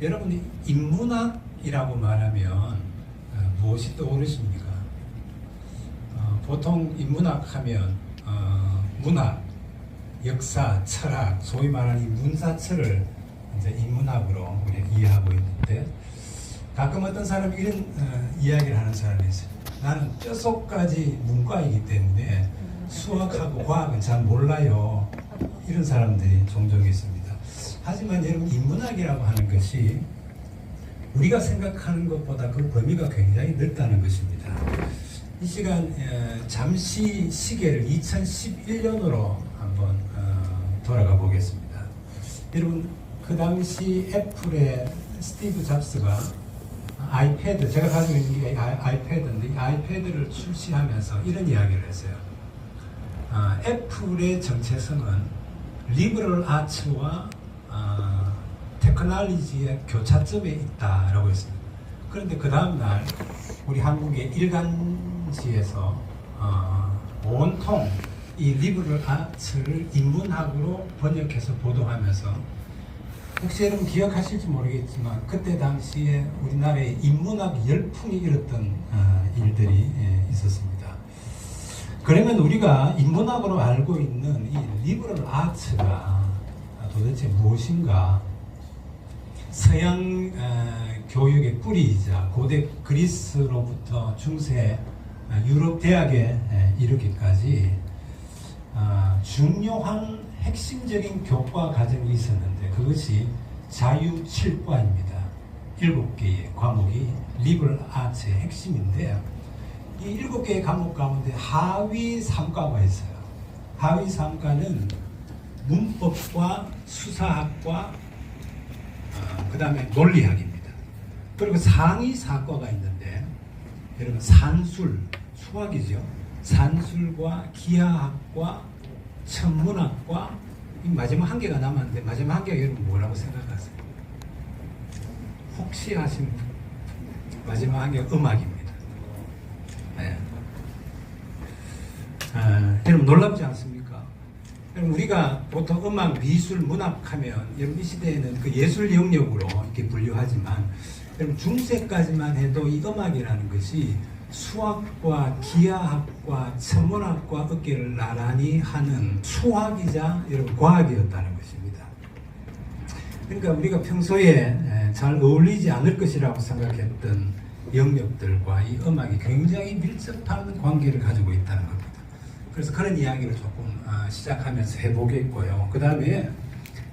여러분이 인문학이라고 말하면 무엇이 떠오르십니까? 보통 인문학 하면 문학, 역사, 철학, 소위 말하는 이 문사철을 이제 인문학으로 우리가 이해하고 있는데, 가끔 어떤 사람이 이런 이야기를 하는 사람이 있어요. 나는 뼛속까지 문과이기 때문에 수학하고 과학은 잘 몰라요. 이런 사람들이 종종 있습니다. 하지만 여러분, 인문학이라고 하는 것이 우리가 생각하는 것보다 그 범위가 굉장히 넓다는 것입니다. 이 시간 잠시 시계를 2011년으로 한번 돌아가 보겠습니다. 여러분, 그 당시 애플의 스티브 잡스가 아이패드, 제가 가지고 있는 게 아이패드인데, 이 아이패드를 출시하면서 이런 이야기를 했어요. 애플의 정체성은 리버럴 아츠와 테크놀로지의 교차점에 있다라고 했습니다. 그런데 그 다음날 우리 한국의 일간지에서 온통 이 리버럴 아츠를 인문학으로 번역해서 보도하면서, 혹시 여러분 기억하실지 모르겠지만 그때 당시에 우리나라에 인문학 열풍이 일었던 일들이 있었습니다. 그러면 우리가 인문학으로 알고 있는 이 리버럴 아츠가 도대체 무엇인가? 서양 교육의 뿌리이자 고대 그리스로부터 중세 유럽 대학에 이르기까지 중요한 핵심적인 교과 과정이 있었는데, 그것이 자유칠과입니다. 7개의 과목이 리버럴 아츠의 핵심인데, 이 7개의 과목 가운데 하위 3과가 있어요. 하위 3과는 문법과 수사학과 그 다음에 논리학입니다. 그리고 상위 4과가 있는데, 여러분, 산술, 수학이죠. 산술과 기하학과 천문학과, 이 마지막 한 개가 남았는데, 마지막 한 개가 여러분 뭐라고 생각하세요? 혹시 하신 분? 마지막 한 개가 음악입니다. 네. 여러분 놀랍지 않습니까? 여러분, 우리가 보통 음악, 미술, 문학 하면 여러분 이 시대에는 그 예술 영역으로 이렇게 분류하지만, 여러분 중세까지만 해도 이 음악이라는 것이 수학과 기하학과 천문학과 어깨를 나란히 하는 수학이자 여러분 과학이었다는 것입니다. 그러니까 우리가 평소에 잘 어울리지 않을 것이라고 생각했던 영역들과 이 음악이 굉장히 밀접한 관계를 가지고 있다는 겁니다. 그래서 그런 이야기를 조금 시작하면서 해보겠고요. 그 다음에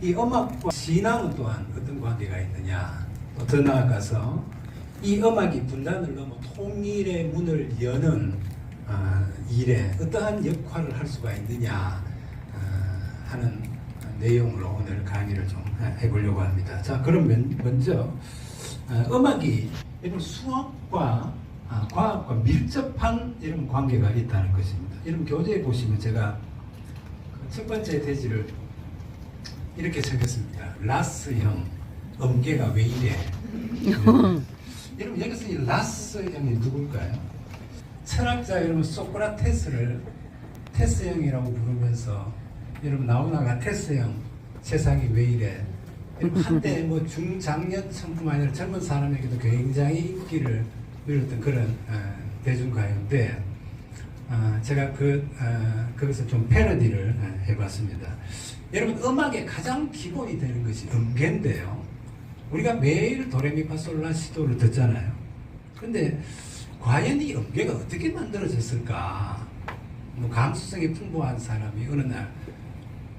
이 음악과 신앙은 또한 어떤 관계가 있느냐, 또 더 나아가서 이 음악이 분단을 넘어 통일의 문을 여는 일에 어떠한 역할을 할 수가 있느냐 하는 내용으로 오늘 강의를 좀 해보려고 합니다. 자, 그러면 먼저 음악이 이런 수학과 과학과 밀접한 이런 관계가 있다는 것입니다. 여러분 교재에 보시면 제가 첫 번째 대지를 이렇게 적었습니다. 라스형 음계가 왜 이래? 여러분 여기서 이 라스형이 누굴까요? 철학자 여러분 소크라테스를 테스형이라고 부르면서, 여러분 나오나가 테스형 세상이 왜 이래? 여러분 한때 뭐 중장년층뿐만 아니라 젊은 사람에게도 굉장히 인기를 누렸던 그런 대중가요인데, 제가 거기서 좀 패러디를 해봤습니다. 여러분 음악의 가장 기본이 되는 것이 음계인데요. 우리가 매일 도레미파솔라시도를 듣잖아요. 근데 과연 이 음계가 어떻게 만들어졌을까? 뭐 감수성이 풍부한 사람이 어느 날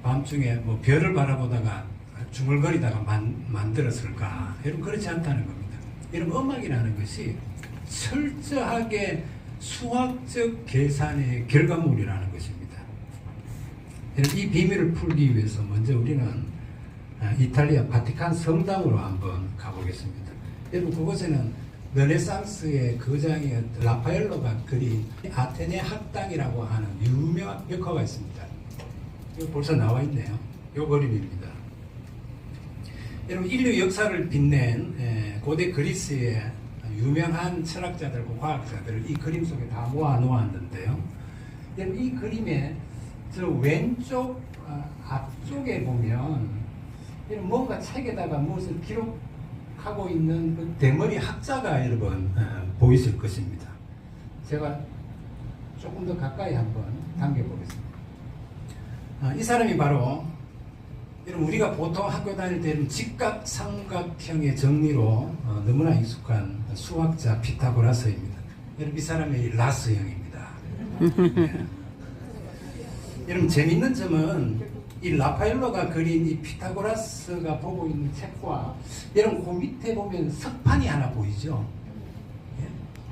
밤중에 뭐 별을 바라보다가 중얼거리다가 만들었을까? 여러분 그렇지 않다는 겁니다. 여러분 음악이라는 것이 철저하게 수학적 계산의 결과물이라는 것입니다. 이 비밀을 풀기 위해서 먼저 우리는 이탈리아 바티칸 성당으로 한번 가보겠습니다. 여러분 그곳에는 르네상스의 거장이었던 라파엘로가 그린 아테네 학당이라고 하는 유명한 벽화가 있습니다. 이거 벌써 나와 있네요. 이 그림입니다. 여러분 인류 역사를 빛낸 고대 그리스의 유명한 철학자들과 과학자들을 이 그림 속에 다 모아 놓았는데요. 여러분 이 그림의 저 왼쪽 앞쪽에 보면 뭔가 책에다가 무엇을 기록한 하고 있는 그 대머리 학자가 여러분 보이실 것입니다. 제가 조금 더 가까이 한번 당겨보겠습니다. 이 사람이 바로 여러분 우리가 보통 학교 다닐 때는 직각삼각형의 정리로 너무나 익숙한 수학자 피타고라스입니다. 여러분 이 사람이 라스형입니다. 네. 여러분 재밌는 점은 이 라파엘로가 그린 이 피타고라스가 보고 있는 책과 여러분 그 밑에 보면 석판이 하나 보이죠.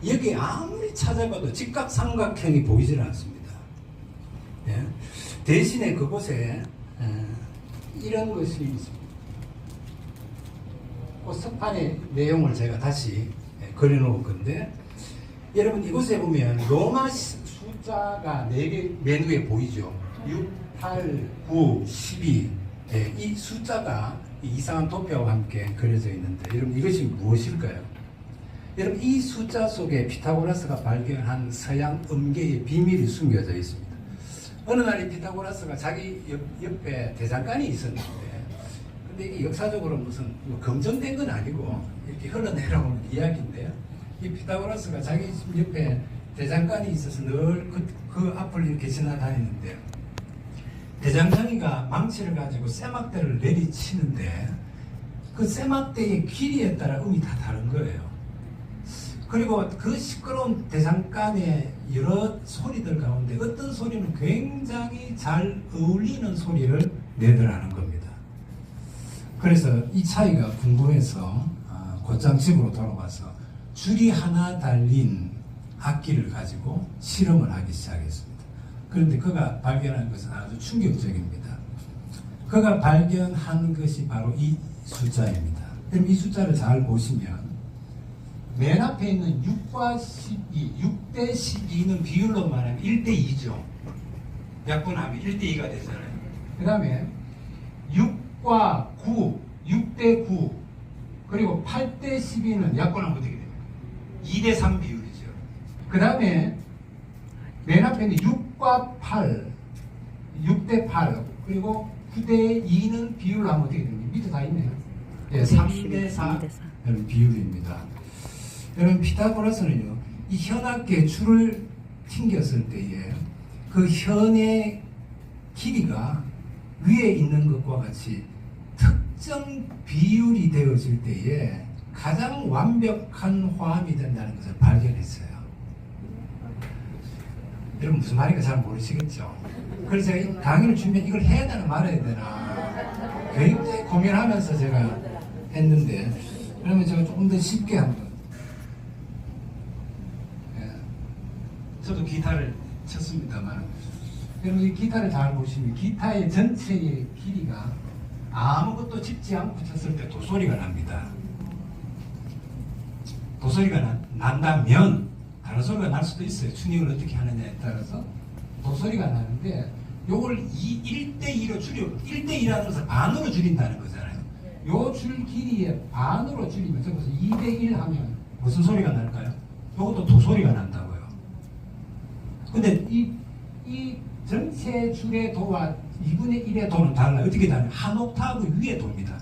여기 아무리 찾아봐도 직각삼각형이 보이질 않습니다. 대신에 그곳에 이런 것이 있습니다. 그 석판의 내용을 제가 다시 그려놓을 건데 여러분 이곳에 보면 로마 숫자가 4개 맨 위에 보이죠. 6, 8, 9, 12 이 숫자가 이상한 도표와 함께 그려져 있는데 여러분 이것이 무엇일까요? 여러분 이 숫자 속에 피타고라스가 발견한 서양 음계의 비밀이 숨겨져 있습니다. 어느 날 이 피타고라스가 자기 옆에 대장간이 있었는데 근데 이게 역사적으로 무슨 검증된 건 아니고 이렇게 흘러내려오는 이야기인데요. 이 피타고라스가 자기 집 옆에 대장간이 있어서 늘 그 앞을 이렇게 지나다니는데요. 대장장이가 망치를 가지고 쇠막대를 내리치는데 그 쇠막대의 길이에 따라 음이 다 다른 거예요. 그리고 그 시끄러운 대장간의 여러 소리들 가운데 어떤 소리는 굉장히 잘 어울리는 소리를 내더라는 겁니다. 그래서 이 차이가 궁금해서 곧장 집으로 돌아와서 줄이 하나 달린 악기를 가지고 실험을 하기 시작했습니다. 그런데 그가 발견한 것은 아주 충격적입니다. 그가 발견한 것이 바로 이 숫자입니다. 그럼 이 숫자를 잘 보시면 맨 앞에 있는 6과 12, 6대 12는 비율로 말하면 1대 2죠. 약분하면 1대 2가 되잖아요. 그 다음에 6과 9, 6대 9, 그리고 8대 12는 약분하면 어떻게 됩니까? 2대 3 비율이죠. 그 다음에 맨 앞에 있는 6과 8, 6대 8, 그리고 9대 2는 비율로 하면 어떻게 됩니까? 밑에 다 있네요. 네, 3대 4 비율입니다. 여러분 피타고라스는요 이 현악계 줄을 튕겼을 때에 그 현의 길이가 위에 있는 것과 같이 특정 비율이 되어질 때에 가장 완벽한 화음이 된다는 것을 발견했어요. 여러분 무슨 말인가 잘 모르시겠죠? 그래서 제가 이 강의를 준비해 이걸 해야 되나 말아야 되나 굉장히 고민하면서 제가 했는데 그러면 제가 조금 더 쉽게 한번 저도 기타를 쳤습니다만 여러분 이 기타를 잘 보시면 기타의 전체의 길이가 아무것도 짚지 않고 쳤을 때 도소리가 납니다. 도소리가 난다면 다른 소리가 날 수도 있어요. 튜닝을 어떻게 하느냐에 따라서 도소리가 나는데 요걸 1대2로 줄여 1대2라는 것을 반으로 줄인다는 거잖아요. 요 줄 길이의 반으로 줄이면 적어서 2대1 하면 무슨 소리가 날까요? 요것도 도소리가 난다고요. 근데 이 전체 줄의 도와 2분의 1의 도는 달라요. 어떻게 달라요? 한 옥타브 위에 돕니다.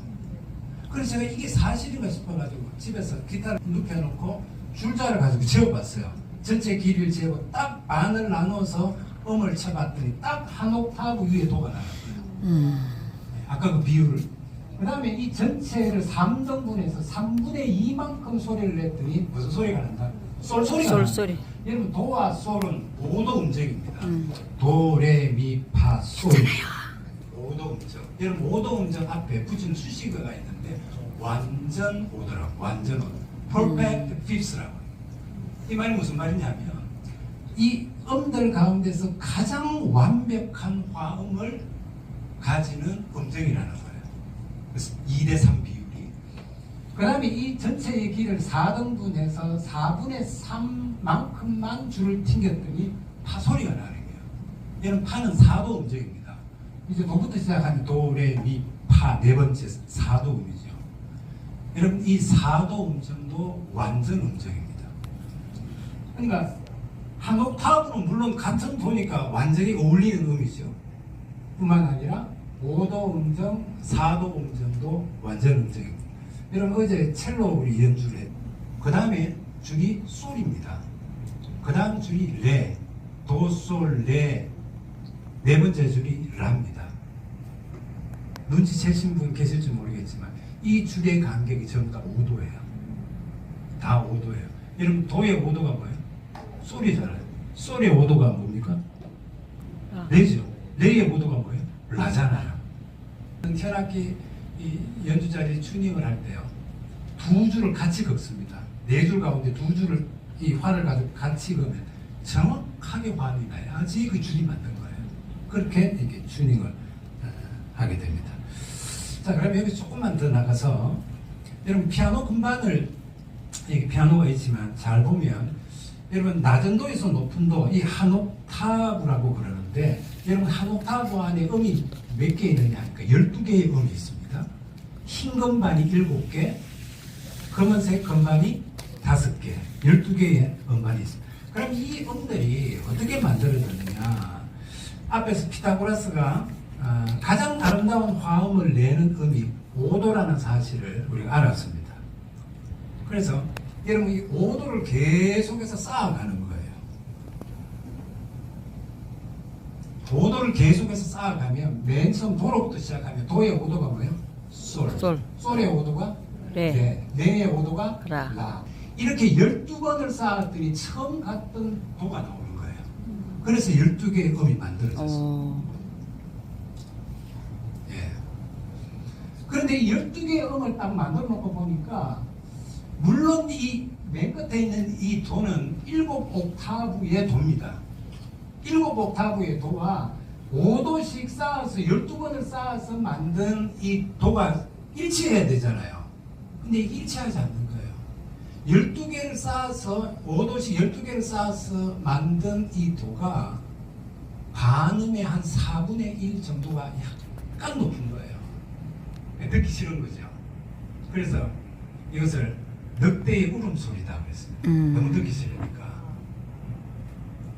그래서 제가 이게 사실인가 싶어가지고 집에서 기타를 눕혀놓고 줄자를 가지고 재어봤어요. 전체 길이를 재고 딱 반을 나눠서 음을 쳐봤더니 딱 한 옥타브 위에 도가 나왔어요. 아까 그 비율을. 그 다음에 이 전체를 3등분해서 3분의 2만큼 소리를 냈더니 무슨 소리가 난다? 솔소리가 난다. 여러분 도와 솔은 5도 음정입니다. 도, 레, 미, 파, 솔 5도 음정. 여러분 5도 음정 앞에 붙이는 수식어가 있는데 완전 5도라고. 완전 5도. Perfect fifth라고. 이 말이 무슨 말이냐면 이 음들 가운데서 가장 완벽한 화음을 가지는 음정이라는 거예요. 그래서 2대 3 비율이. 그 다음에 이 전체의 길을 4등분해서 4분의 3만큼만 줄을 튕겼더니 파소리가 나는 거예요. 얘는 파는 4도 음정입니다. 이제 도부터 시작하는 도, 레, 미, 파 네 번째 4도 음이죠. 여러분 이 4도 음정도 완전 음정입니다. 그러니까 한 옥타브는 물론 같은 도니까 완전히 어울리는 음이죠. 뿐만 아니라 5도 음정, 4도 음정도 완전 음정입니다. 여러분 어제 첼로 우리 연주를 했고 그 다음에 줄이 솔입니다. 그 다음 줄이 레, 도, 솔, 레, 네 번째 줄이 라입니다. 눈치채신 분 계실지 모르겠지만 이 줄의 간격이 전부 다 5도예요. 다 5도예요. 여러분 도의 5도가 뭐예요? 솔이잖아요. 솔의 5도가 뭡니까? 레죠. 레의 5도가 뭐예요? 라잖아요. 현악기 이 연주 자리 튜닝을 할 때요. 두 줄을 같이 긋습니다. 네 줄 가운데 두 줄을 이 활을 가지고 같이 그으면 정확하게 화음이 나야지 그 줄이 맞는 거예요. 그렇게 이렇게 튜닝을 하게 됩니다. 자, 그럼 여기 조금만 더 나가서 여러분 피아노 금반을 여기 피아노가 있지만 잘 보면 여러분 낮은 도에서 높은 도 이 한 옥타브라고 그러는데 여러분 한 옥타브 안에 음이 몇 개 있느냐 하니까 12개의 음이 있습니다. 흰 건반이 7개, 검은색 건반이 5개, 12개의 음반이 있습니다. 그럼 이 음들이 어떻게 만들어졌느냐? 앞에서 피타고라스가 가장 아름다운 화음을 내는 음이 5도라는 사실을 우리가 알았습니다. 그래서 여러분 이 5도를 계속해서 쌓아가는 거예요. 5도를 계속해서 쌓아가면 맨 처음 도로부터 시작하면 도의 5도가 뭐예요? 솔. 솔의 5도가 레. 레의 5도가 라. 이렇게 12번을 쌓았더니 처음 갔던 도가 나오는 거예요. 그래서 12개의 음이 만들어졌습니다. 예. 그런데 12개의 음을 딱 만들어 놓고 보니까 물론 이 맨 끝에 있는 이 도는 7옥타브의 도입니다. 7옥타브의 도와 5도씩 쌓아서 12번을 쌓아서 만든 이 도가 일치해야 되잖아요. 근데 이게 일치하지 않는 거예요. 12개를 쌓아서 5도씩 12개를 쌓아서 만든 이 도가 반음의 한 4분의 1 정도가 약간 높은 거예요. 듣기 싫은 거죠. 그래서 이것을 늑대의 울음소리다 그랬습니다. 너무 듣기 싫으니까.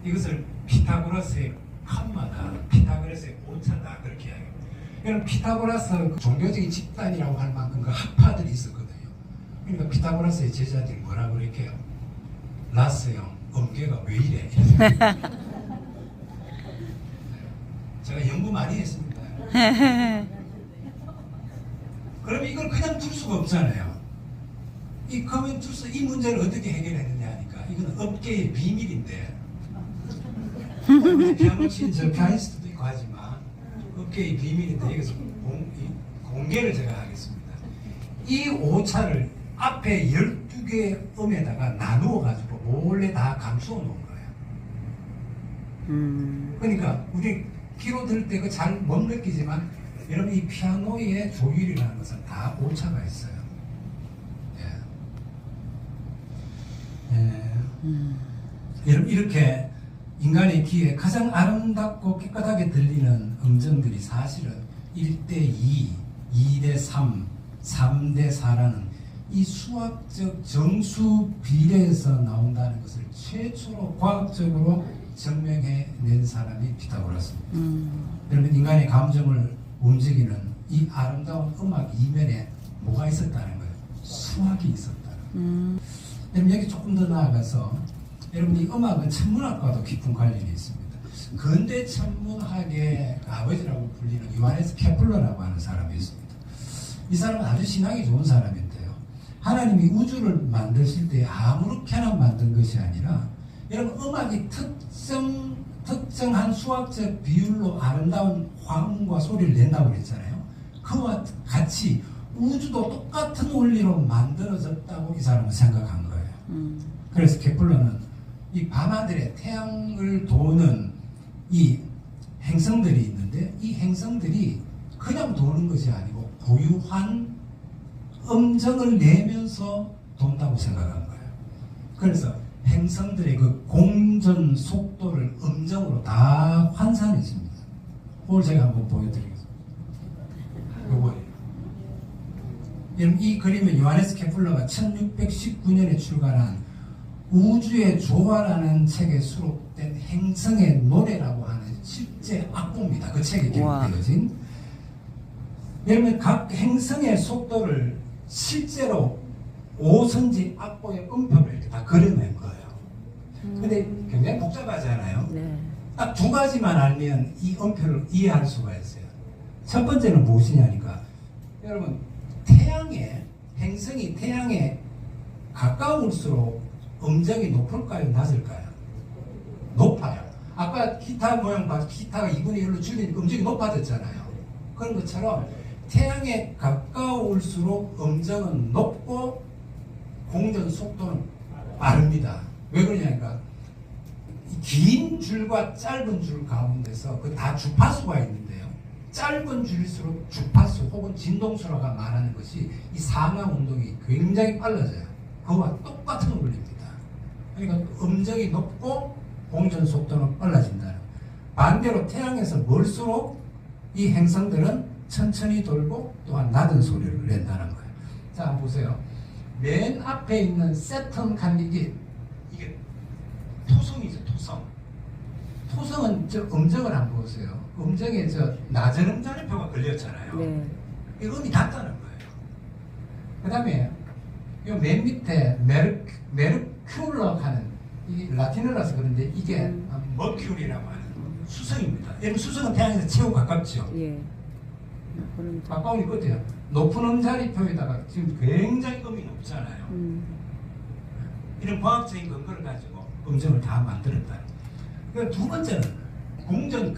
이것을 피타고라스의 칸마다 피타고라스의 오차다 그렇게 이야기합니다. 여러분 피타고라스 종교적인 집단이라고 할 만큼 그 학파들이 있었거든요. 그러니까 피타고라스의 제자들이 뭐라고 그렇게 해요? 라스 형 음계가 왜 이래? 제가 연구 많이 했습니다. 그럼 이걸 그냥 둘 수가 없잖아요. 이 커멘투스 이 문제를 어떻게 해결했느냐 하니까 이건 업계의 비밀인데 피아노 치는 저 피아니스트도 있고 하지만 업계의 비밀인데 이것을 공개를 제가 하겠습니다. 이 오차를 앞에 12개의 음에다가 나누어 가지고 몰래 다 감추어 놓은 거예요. 그러니까 우리 귀로 들을 때 그 잘 못 느끼지만 여러분 이 피아노의 조율이라는 것은 다 오차가 있어요. 여러분 이렇게 인간의 귀에 가장 아름답고 깨끗하게 들리는 음정들이 사실은 1대2, 2대3, 3대4라는 이 수학적 정수 비례에서 나온다는 것을 최초로 과학적으로 증명해낸 사람이 피타고라스입니다. 여러분 인간의 감정을 움직이는 이 아름다운 음악 이면에 뭐가 있었다는 거예요? 수학이 있었다는 거예요. 여러분 여기 조금 더 나아가서 여러분 이 음악은 천문학과도 깊은 관련이 있습니다. 근대 천문학의 아버지라고 불리는 요하네스 케플러라고 하는 사람이 있습니다. 이 사람은 아주 신앙이 좋은 사람인데요. 하나님이 우주를 만드실 때 아무렇게나 만든 것이 아니라 여러분 음악이 특정한 수학적 비율로 아름다운 화음과 소리를 낸다고 그랬잖아요. 그와 같이 우주도 똑같은 원리로 만들어졌다고 이 사람은 생각한 거예요. 그래서 케플러는 이 밤하늘에 태양을 도는 이 행성들이 있는데 이 행성들이 그냥 도는 것이 아니고 고유한 음정을 내면서 돈다고 생각한 거예요. 그래서 행성들의 그 공전 속도를 음정으로 다 환산했습니다. 그걸 제가 한번 보여드리겠습니다. 요거예요. 이 그림은 요하네스 케플러가 1619년에 출간한 우주의 조화라는 책에 수록된 행성의 노래라고 하는 실제 악보입니다. 그 책에 기록되어진. 여러분 각 행성의 속도를 실제로 오선지 악보의 음표를 이렇게 다 그려낸 거예요. 근데 굉장히 복잡하잖아요. 네. 딱 두 가지만 알면 이 음표를 이해할 수가 있어요. 첫 번째는 무엇이냐니까, 여러분, 행성이 태양에 가까울수록 음정이 높을까요, 낮을까요? 높아요. 아까 기타 모양 봐서 기타가 2분의 1로 줄이니까 음정이 높아졌잖아요. 그런 것처럼 태양에 가까울수록 음정은 높고 공전 속도는 빠릅니다. 왜 그러냐니까, 긴 줄과 짧은 줄 가운데서 그 다 주파수가 있는데요. 짧은 줄일수록 주파수 혹은 진동수라고 말하는 것이 이 상하 운동이 굉장히 빨라져요. 그거와 똑같은 원리입니다. 그러니까 음정이 높고 공전 속도는 빨라진다는. 반대로 태양에서 멀수록 이 행성들은 천천히 돌고 또한 낮은 소리를 낸다는 거예요. 자, 한번 보세요. 맨 앞에 있는 세턴 간이게 이게 토성이죠, 토성. 토성은 저 음정을 한번 보세요. 음정에 저 낮은 음자리표가 걸렸잖아요. 네. 이 음이 낮다는 거예요. 그 다음에 이 맨 밑에 메르큐러 하는, 이 라틴어라서 그런데 이게 머큐리라고 하는 수성입니다. 여러분, 수성은 태양에서 최고 가깝죠. 예. 가까우니 어때요? 높은 음자리표에다가 지금 굉장히 음이 높잖아요. 이런 과학적인 근거를 가지고 음정을 다 만들었다. 그리고 두 번째는 공전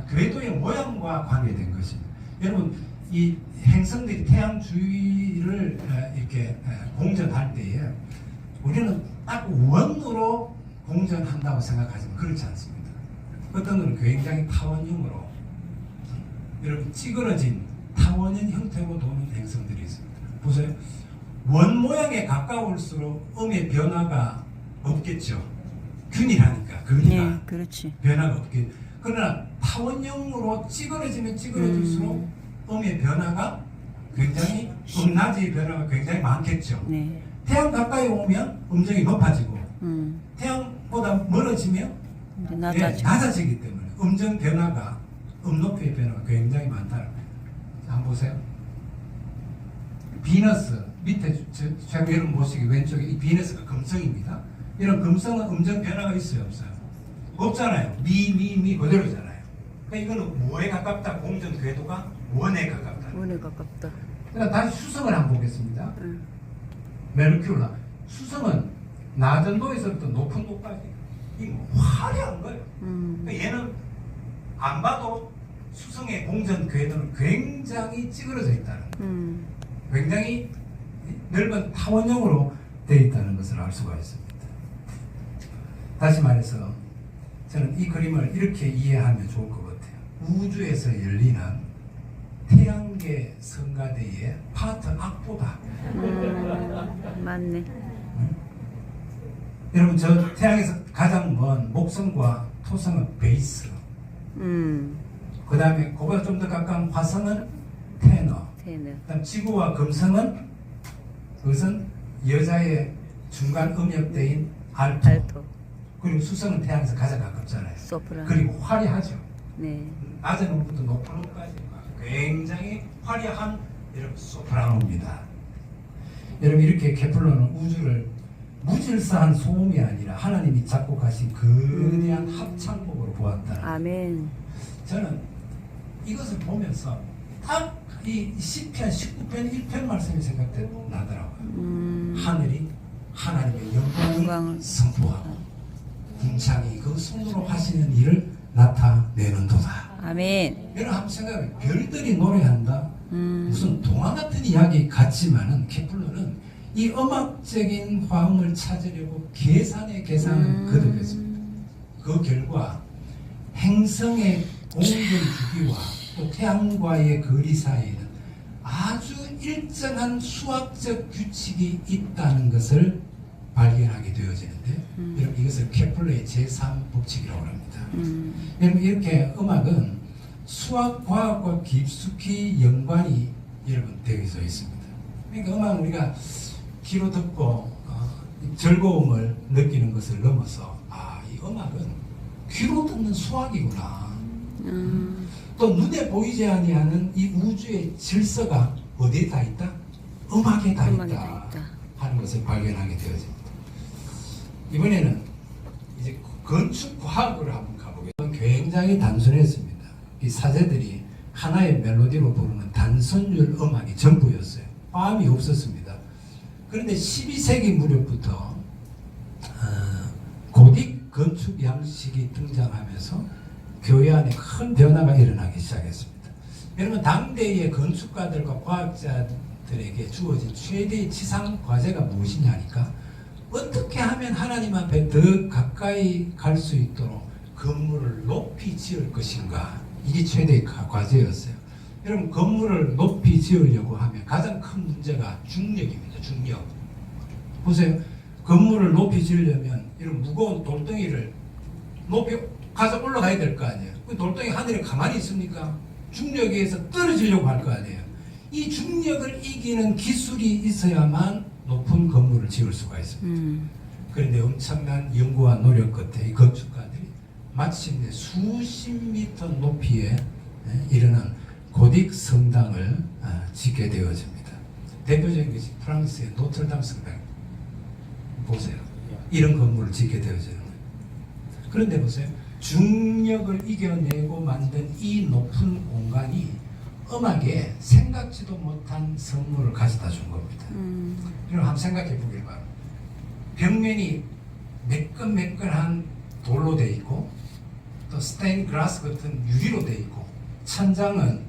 궤도의 모양과 관계된 것입니다. 여러분, 이 행성들이 태양 주위를 이렇게 공전할 때에 우리는 딱 원으로 공전한다고 생각하지만 그렇지 않습니다. 어떤 것은 굉장히 타원형으로, 여러분, 찌그러진 타원형 형태로 도는 행성들이 있습니다. 보세요. 원 모양에 가까울수록 음의 변화가 없겠죠. 균일하니까 거리가. 네, 그렇지. 변화가 없겠. 그러나 타원형으로 찌그러지면 찌그러질수록 음의 변화가 굉장히, 낮의 변화가 굉장히 많겠죠. 네. 태양 가까이 오면 음정이 높아지고 태양보다 멀어지면 낮아지기 때문에 음정 변화가, 높이의 변화가 굉장히 많다는 거예요. 한번 보세요. 비너스 밑에 최고 여러분 보시기 왼쪽에 이 비너스가 금성입니다. 이런 금성은 음정 변화가 있어요, 없어요? 없잖아요. 미 그대로잖아요. 그러니까 이거는 뭐에 가깝다? 공전 궤도가 원에 가깝다. 원에 가깝다. 그러니까 다시 수성을 한번 보겠습니다. 메르큐라. 수성은 낮은 도에서부터 높은 도까지 이 화려한 거예요. 그러니까 얘는 안 봐도 수성의 공전 궤도는 굉장히 찌그러져 있다는 거예요. 굉장히 넓은 타원형으로 되어 있다는 것을 알 수가 있습니다. 다시 말해서 저는 이 그림을 이렇게 이해하면 좋을 것 같아요. 우주에서 열리는 태양계 성가대의 파트 악보다. 맞네. 여러분, 저 태양에서 가장 먼 목성과 토성은 베이스. 그 다음에 그보다 좀 더 가까운 화성은 테너. 그다음 지구와 금성은, 그것은 여자의 중간 음역대인 알토. 그리고 수성은 태양에서 가장 가깝잖아요. 소프라노. 그리고 화려하죠. 네. 낮은 음부터 높은 음까지 굉장히 화려한 여러분 소프라노입니다. 여러분, 이렇게 케플러는 우주를 무질서한 소음이 아니라 하나님이 작곡하신 거대한 합창곡으로 보았다. 아멘. 저는 이것을 보면서 딱 이 시편 19편 1편 말씀이 생각나더라고요. 하늘이 하나님의 영광을 선포하고 궁창이 그 손으로 하시는 일을 나타내는도다. 아멘. 여러분 한번 생각해요. 별들이 노래한다. 무슨 동화 같은 이야기 같지만은 케플러는 이 음악적인 화음을 찾으려고 계산에 계산을 거듭했습니다. 그 결과 행성의 공전 주기와 또 태양과의 거리 사이에는 아주 일정한 수학적 규칙이 있다는 것을 발견하게 되어지는데, 여러분, 이것을 케플러의 제3법칙이라고 합니다. 여러분, 이렇게 음악은 수학, 과학과 깊숙이 연관이 여러분 되어 있습니다. 그러니까 음악은 우리가 귀로 듣고 즐거움을 느끼는 것을 넘어서 이 음악은 귀로 듣는 수학이구나. 또 눈에 보이지 아니하는 이 우주의 질서가 어디에 다 있다? 음악에 다 음악에 있다 다 있다. 하는 것을 발견하게 되어집니다. 이번에는 이제 건축 과학으로 한번 가보겠습니다. 굉장히 단순했습니다. 이 사제들이 하나의 멜로디로 부르는 단선율 음악이 전부였어요. 화음이 없었습니다. 그런데 12세기 무렵부터 고딕 건축 양식이 등장하면서 교회 안에 큰 변화가 일어나기 시작했습니다. 여러분, 당대의 건축가들과 과학자들에게 주어진 최대의 지상 과제가 무엇이냐니까, 어떻게 하면 하나님 앞에 더 가까이 갈 수 있도록 건물을 높이 지을 것인가, 이게 최대의 과제였어요. 여러분, 건물을 높이 지으려고 하면 가장 큰 문제가 중력입니다. 중력. 보세요. 건물을 높이 지으려면 이런 무거운 돌덩이를 높이 가서 올라가야 될 거 아니에요. 그 돌덩이 하늘에 가만히 있습니까? 중력에 의해서 떨어지려고 할 거 아니에요. 이 중력을 이기는 기술이 있어야만 높은 건물을 지을 수가 있습니다. 그런데 엄청난 연구와 노력 끝에 이 건축가들이 마침내 수십 미터 높이에 이르는 고딕 성당을 짓게 되어집니다. 대표적인 것이 프랑스의 노트르담 성당. 보세요. 이런 건물을 짓게 되어지는 거예요. 그런데 보세요. 중력을 이겨내고 만든 이 높은 공간이 음악에 생각지도 못한 선물을 가져다 준 겁니다. 여러분, 한번 생각해 보길 바랍니다. 벽면이 매끈매끈한 돌로 되어 있고, 또 스테인 글라스 같은 유리로 되어 있고, 천장은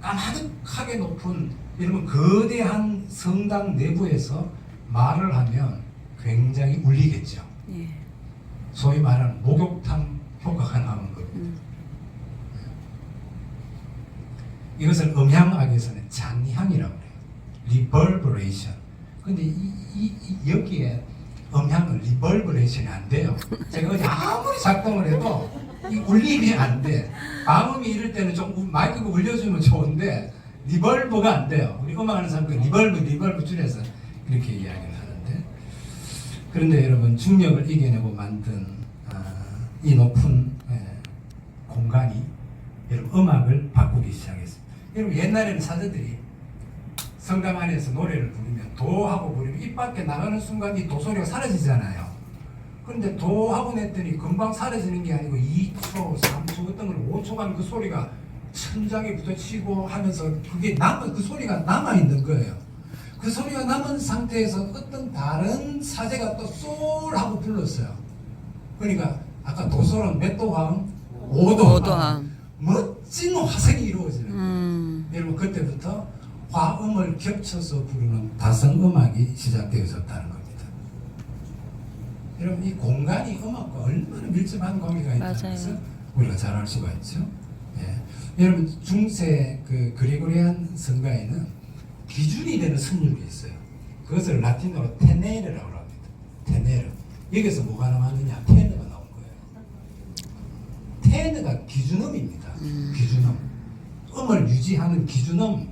까마득하게 높은, 여러분, 거대한 성당 내부에서 말을 하면 굉장히 울리겠죠. 예. 소위 말하는 목욕탕 효과가 나오는 겁니다. 이것을 음향학에서는 잔향이라고 해요. 리버버레이션. 근데 여기에 음향은 리버버레이션이 안 돼요. 제가 어제 아무리 작동을 해도 이 울림이 안 돼. 방음이 이럴 때는 좀 마이크가 울려주면 좋은데 리버브가 안 돼요. 우리 음악하는 사람 그 리버브 줄여서 이렇게 이야기를 하는데, 그런데 여러분, 중력을 이겨내고 만든 이 높은 공간이 여러분 음악을 바꾸기 시작했습니다. 여러분, 옛날에는 사제들이 성당 안에서 노래를 부르면, 도하고 부르면 입 밖에 나가는 순간 이 도소리가 사라지잖아요. 그런데 도하고 냈더니 금방 사라지는 게 아니고 2초, 3초, 어떤 걸 5초간 그 소리가 천장에 부딪히고 하면서 그 소리가 남아있는 거예요. 그 소리가 남은 상태에서 어떤 다른 사제가 또 솔 하고 불렀어요. 그러니까 아까 도솔은 몇 도 화음? 5도 화음. 멋진 화성이 이루어지는 거예요. 여러분, 그때부터 화음을 겹쳐서 부르는 다성음악이 시작되어졌다는 겁니다. 여러분, 이 공간이 음악과 얼마나 밀접한 관계가 있다는 것을 우리가 잘 알 수가 있죠. 예. 여러분, 중세 그 그리고리안 성가에는 기준이 되는 선율이 있어요. 그것을 라틴어로 테네르라고 합니다. 테네르. 여기서 뭐가 나왔느냐? 테너가 나온 거예요. 테너가 기준음입니다. 기준음. 음을 유지하는 기준음.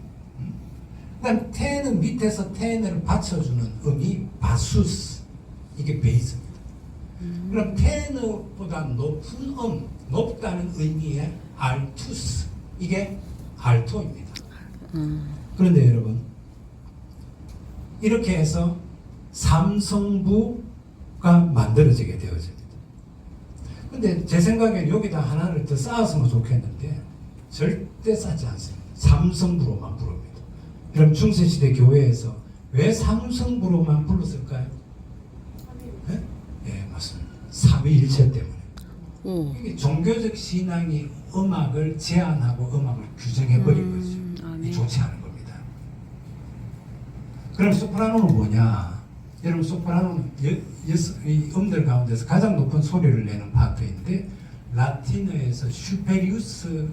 그다음 테너 밑에서 테너를 받쳐주는 음이 바수스. 이게 베이스입니다. 그럼 테너보다 높은 높다는 의미의 알투스. 이게 알토입니다. 그런데 여러분, 이렇게 해서 삼성부가 만들어지게 되어집니다. 근데 제 생각엔 여기다 하나를 더 쌓았으면 좋겠는데 절대 쌓지 않습니다. 삼성부로만 부릅니다. 그럼 중세시대 교회에서 왜 삼성부로만 불렀을까요? 네? 네, 맞습니다. 삼위일체 때문에. 이게 종교적 신앙이 음악을 제한하고 음악을 규정해버린 거죠. 좋지 않은 겁니다. 그럼 소프라노는 뭐냐? 여러분, 소프라노는 이 음들 가운데서 가장 높은 소리를 내는 파트인데, 라틴어에서 슈페리우스에서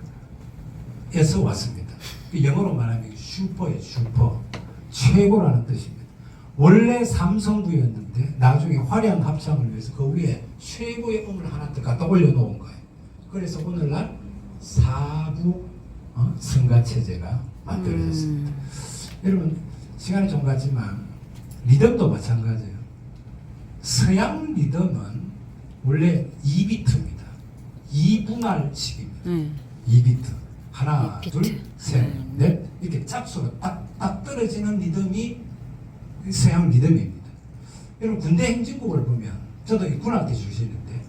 왔습니다. 영어로 말하면 슈퍼예요. 슈퍼. 최고라는 뜻입니다. 원래 삼성부였는데 나중에 화려한 합창을 위해서 그 위에 최고의 음을 하나 더 갖다 올려놓은 거예요. 그래서 오늘날 사부 성가체제가 만들어졌습니다. 여러분, 시간이 좀 가지만 리듬도 마찬가지예요. 서양 리듬은 원래 2비트입니다. 2분할식입니다. 2비트. 하나, 2비트. 둘, 셋, 넷. 이렇게 짝수로 딱 딱 떨어지는 리듬이 서양 리듬입니다. 여러분 군대 행진곡을 보면 저도 이 군악대 출신인데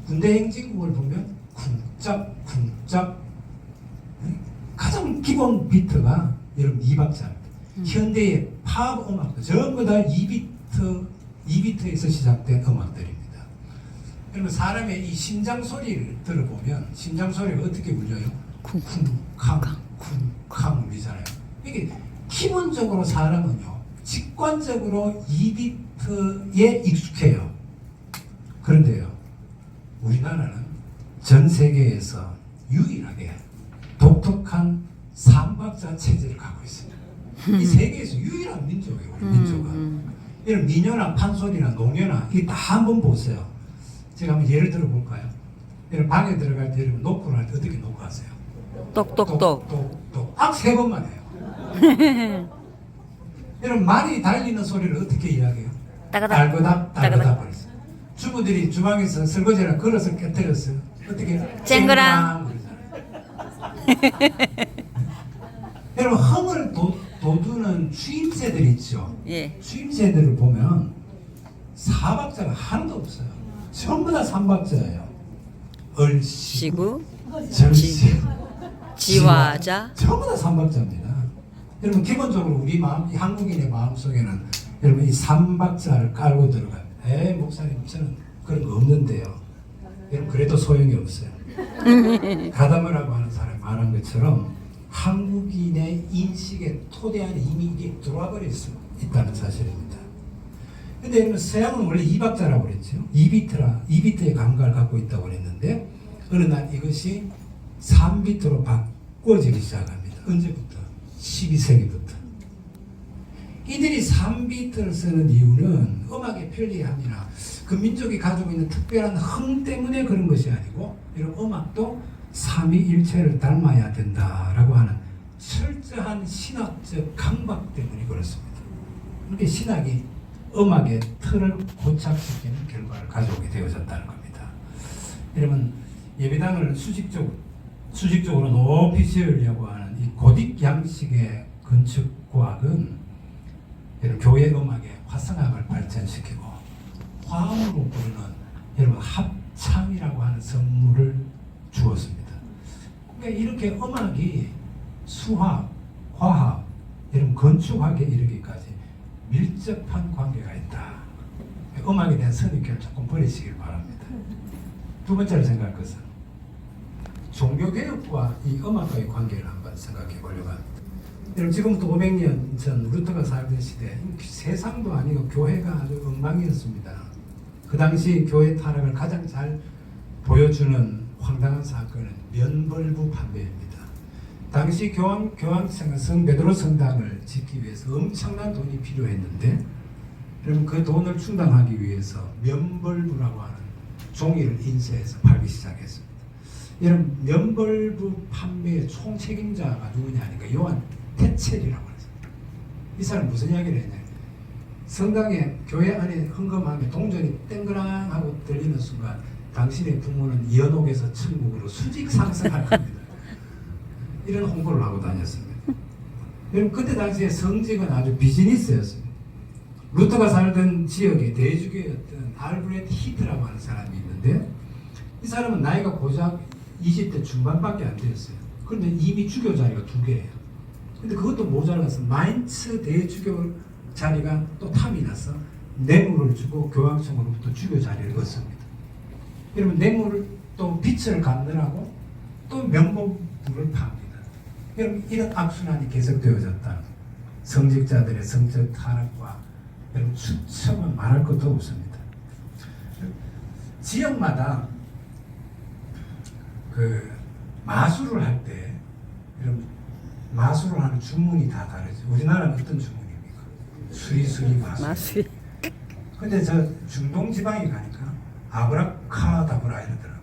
군대 행진곡을 보면 쿵짝 쿵짝 가장 기본 비트가 여러분 2박자입니다. 현대의 팝 음악도 전부 다 2비트에서 시작된 음악들입니다. 여러분 사람의 이 심장 소리를 들어보면 심장 소리가 어떻게 울려요? 쿵쾅 쿵쾅 울리잖아요. 이게 기본적으로 사람은요 직관적으로 2비트에 익숙해요. 그런데요 우리나라는 전 세계에서 유일하게 독특한 3박자 체제를 갖고 있습니다. 이 세계에서 유일한 민족이에요. 우리 민족은. 이런 민요나 판소리나 농요나 이게 다 한번 보세요. 제가 한번 예를 들어 볼까요? 여러분 방에 들어갈 때 여러분 녹화를 할 때 어떻게 녹화하세요? 똑똑똑. 똑똑똑. 딱 3번만 해요. 여러분 말이 달리는 소리를 어떻게 이야기해요? 따가닥. 달그닥 따가닥. 달그닥 버렸어요. 주부들이 주방에서 설거지랑 그릇을 깨뜨렸어요. 어떻게? 쨍그랑. 그러잖아요. 여러분 흥을 돋우는 추임새들 있죠. 예. 추임새들을 보면 4박자가 하나도 없어요. 전부 다 3박자예요. 얼씨구, 시구, 절씨, 지화자. 전부 다 3박자입니다. 여러분 기본적으로 우리 마음, 이 한국인의 마음속에는 여러분 이 3박자를 깔고 들어갑니다. 목사님 저는 그런 거 없는데요. 여러분 그래도 소용이 없어요. 가다머라고 하는 사람이 말한 것처럼 한국인의 인식의 토대 안에 이미 이게 들어와 버려 있다는 사실입니다. 근데 여러분 서양은 원래 2박자라고 그랬죠. 2비트의 감각을 갖고 있다고 그랬는데 어느 날 이것이 3비트로 바꿔지기 시작합니다. 언제부터? 12세기부터. 이들이 3비트를 쓰는 이유는 음악의 편리함이나 그 민족이 가지고 있는 특별한 흥 때문에 그런 것이 아니고 이런 음악도 삼위일체를 닮아야 된다라고 하는 철저한 신학적 강박 때문에 그렇습니다. 그렇게 신학이 음악의 틀을 고착시키는 결과를 가져오게 되어졌다는 겁니다. 여러분 예배당을 수직적으로 높이 지으려고 하는 이 고딕 양식의 건축과학은 여러분 교회 음악의 화성학을 발전시키고 화음으로 부르는 여러분 합창이라고 하는 선물을 주었습니다. 그러니까 이렇게 음악이 수학, 화학, 여러분 건축학에 이르기까지 밀접한 관계가 있다. 음악에 대한 선입견을 조금 버리시길 바랍니다. 두 번째로 생각할 것은 종교개혁과 이 음악과의 관계를 한번 생각해 보려고 합니다. 여러분 지금부터 500년 전 루터가 살던 시대 세상도 아니고 교회가 아주 엉망이었습니다. 그 당시 교회 타락을 가장 잘 보여주는 황당한 사건은 면벌부 판매입니다. 당시 교황청은 성 베드로 성당을 짓기 위해서 엄청난 돈이 필요했는데 여러분 그 돈을 충당하기 위해서 면벌부라고 하는 종이를 인쇄해서 팔기 시작했습니다. 여러분 면벌부 판매의 총책임자가 누구냐 하니까 요한 테첼이라고 했습니다. 이 사람 무슨 이야기를 했냐? 성당에 교회 안에 헌금하면 동전이 땡그랑하고 들리는 순간 당신의 부모는 연옥에서 천국으로 수직 상승할 겁니다. 이런 홍보를 하고 다녔습니다. 여러분 그때 당시에 성직은 아주 비즈니스였습니다. 루터가 살던 지역의 대주교였던 알브레트 히트라고 하는 사람이 있는데 이 사람은 나이가 고작 20대 중반밖에 안 되었어요. 그런데 이미 주교 자리가 2개예요. 근데 그것도 모자라서 마인츠 대주교 자리가 또 탐이 나서 뇌물을 주고 교황청으로부터 주교 자리를 얻습니다. 여러분 뇌물을 또 빚을 갚느라고 또 명복부를 팝니다. 여러분 이런 악순환이 계속되어졌다. 성직자들의 성적 타락과 여러분 추첨은 말할 것도 없습니다. 지역마다 그 마술을 할 때 여러분 마술을 하는 주문이 다 다르죠. 우리나라는 어떤 주문입니까? 수리수리 마술. 근데 저 중동 지방에 가니까 아브라카다브라 이러더라고요.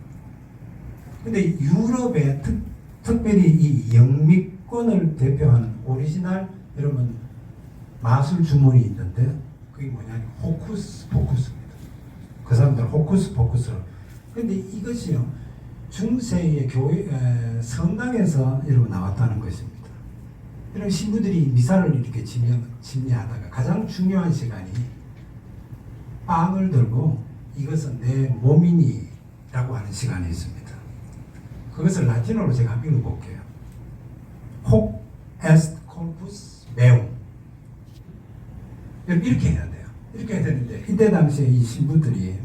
근데 유럽에 특별히 이 영미권을 대표하는 오리지널 여러분 마술 주문이 있는데 그게 뭐냐면 호쿠스 포쿠스입니다. 그 사람들 호쿠스 포쿠스로. 근데 이것이요 중세의 교회 성당에서 여러분 나왔다는 것입니다. 이런 신부들이 미사를 이렇게 집례하다가 가장 중요한 시간이 빵을 들고 이것은 내 몸이니라고 하는 시간이 있습니다. 그것을 라틴어로 제가 한번 읽어볼게요. Hoc est corpus meum. 이렇게 해야 돼요. 이렇게 해야 되는데 이때 당시에 이 신부들이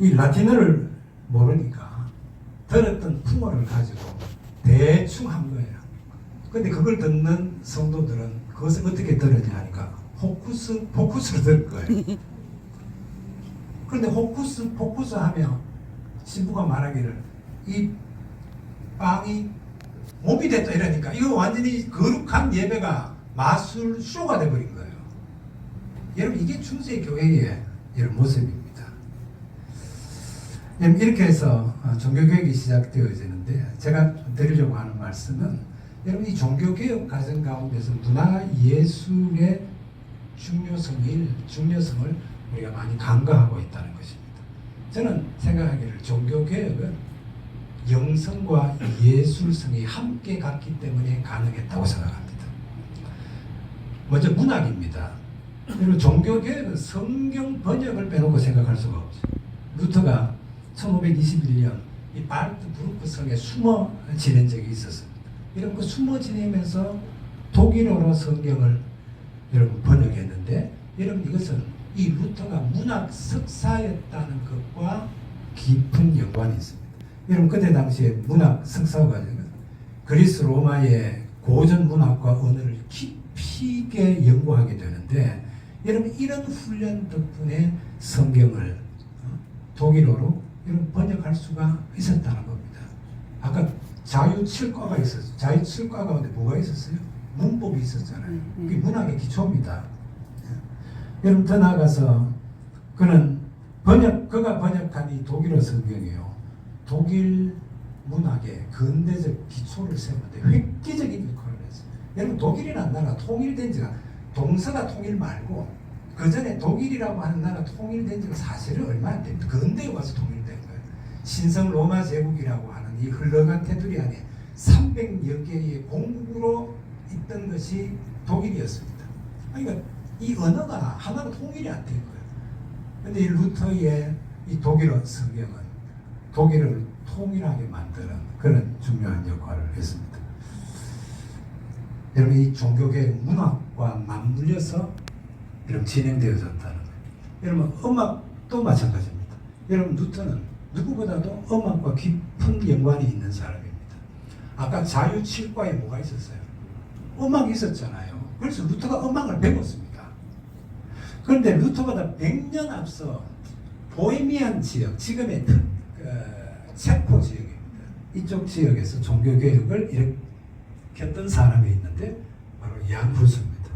이 라틴어를 모르니까 들었던 풍어를 가지고 대충 한 거예요. 근데 그걸 듣는 성도들은 그것을 어떻게 들었냐 하니까 호쿠스 포쿠스로 들을 거예요. 그런데 호쿠스 포쿠스 하면 신부가 말하기를 이 빵이 몸이 됐다 이러니까 이거 완전히 거룩한 예배가 마술 쇼가 돼버린 거예요. 여러분 이게 중세 교회의 이런 모습입니다. 이렇게 해서 종교개혁이 시작되어지는데 제가 드리려고 하는 말씀은 여러분 이 종교개혁 과정 가운데서 문화예술의 중요성을 우리가 많이 간과하고 있다는 것입니다. 저는 생각하기를 종교개혁은 영성과 예술성이 함께 갔기 때문에 가능했다고 생각합니다. 먼저 문학입니다. 그리고 종교개혁은 성경 번역을 빼놓고 생각할 수가 없죠. 루터가 1521년 이 발트부르크 성에 숨어 지낸 적이 있었습니다. 이런 그 숨어 지내면서 독일어로 성경을 여러분 번역했는데 여러분 이것은 이 루터가 문학 석사였다는 것과 깊은 연관이 있습니다. 여러분 그때 당시에 문학 석사가 그리스 로마의 고전 문학과 언어를 깊이 있게 연구하게 되는데 여러분 이런 훈련 덕분에 성경을 독일어로 이런 번역할 수가 있었다는 겁니다. 아까 자유칠과가 있었어요. 자유칠과 가운데 뭐가 있었어요? 문법이 있었잖아요. 그게 문학의 기초입니다. 여러분 더 나아가서 그가 번역한 이 독일어 성경이요. 독일 문학의 근대적 기초를 세우는데 획기적인 역할을 했어요. 여러분 독일이라는 나라 통일된 지가 동서가 통일 말고 그 전에 독일이라고 하는 나라 통일된 지가 사실은 얼마 안 됩니다. 근대에 와서 통일된 거예요. 신성 로마 제국이라고 하는 이 흘러간 테두리 안에 300여 개의 공국으로 있던 것이 독일이었습니다. 그러니까 이 언어가 하나로 통일이 안 된 거예요. 그런데 이 루터의 이 독일어 성경은 독일을 통일하게 만드는 그런 중요한 역할을 했습니다. 여러분 이 종교개혁 문학과 맞물려서 여러분 진행되어졌다는 거예요. 여러분 음악도 마찬가지입니다. 여러분 루터는 누구보다도 음악과 깊은 연관이 있는 사람입니다. 아까 자유칠과에 뭐가 있었어요? 음악이 있었잖아요. 그래서 루터가 음악을 배웠습니다. 그런데 루터보다 100년 앞서 보헤미안 지역, 지금의 체코 지역입니다. 이쪽 지역에서 종교개혁을 일으켰던 사람이 있는데 바로 얀 후스입니다.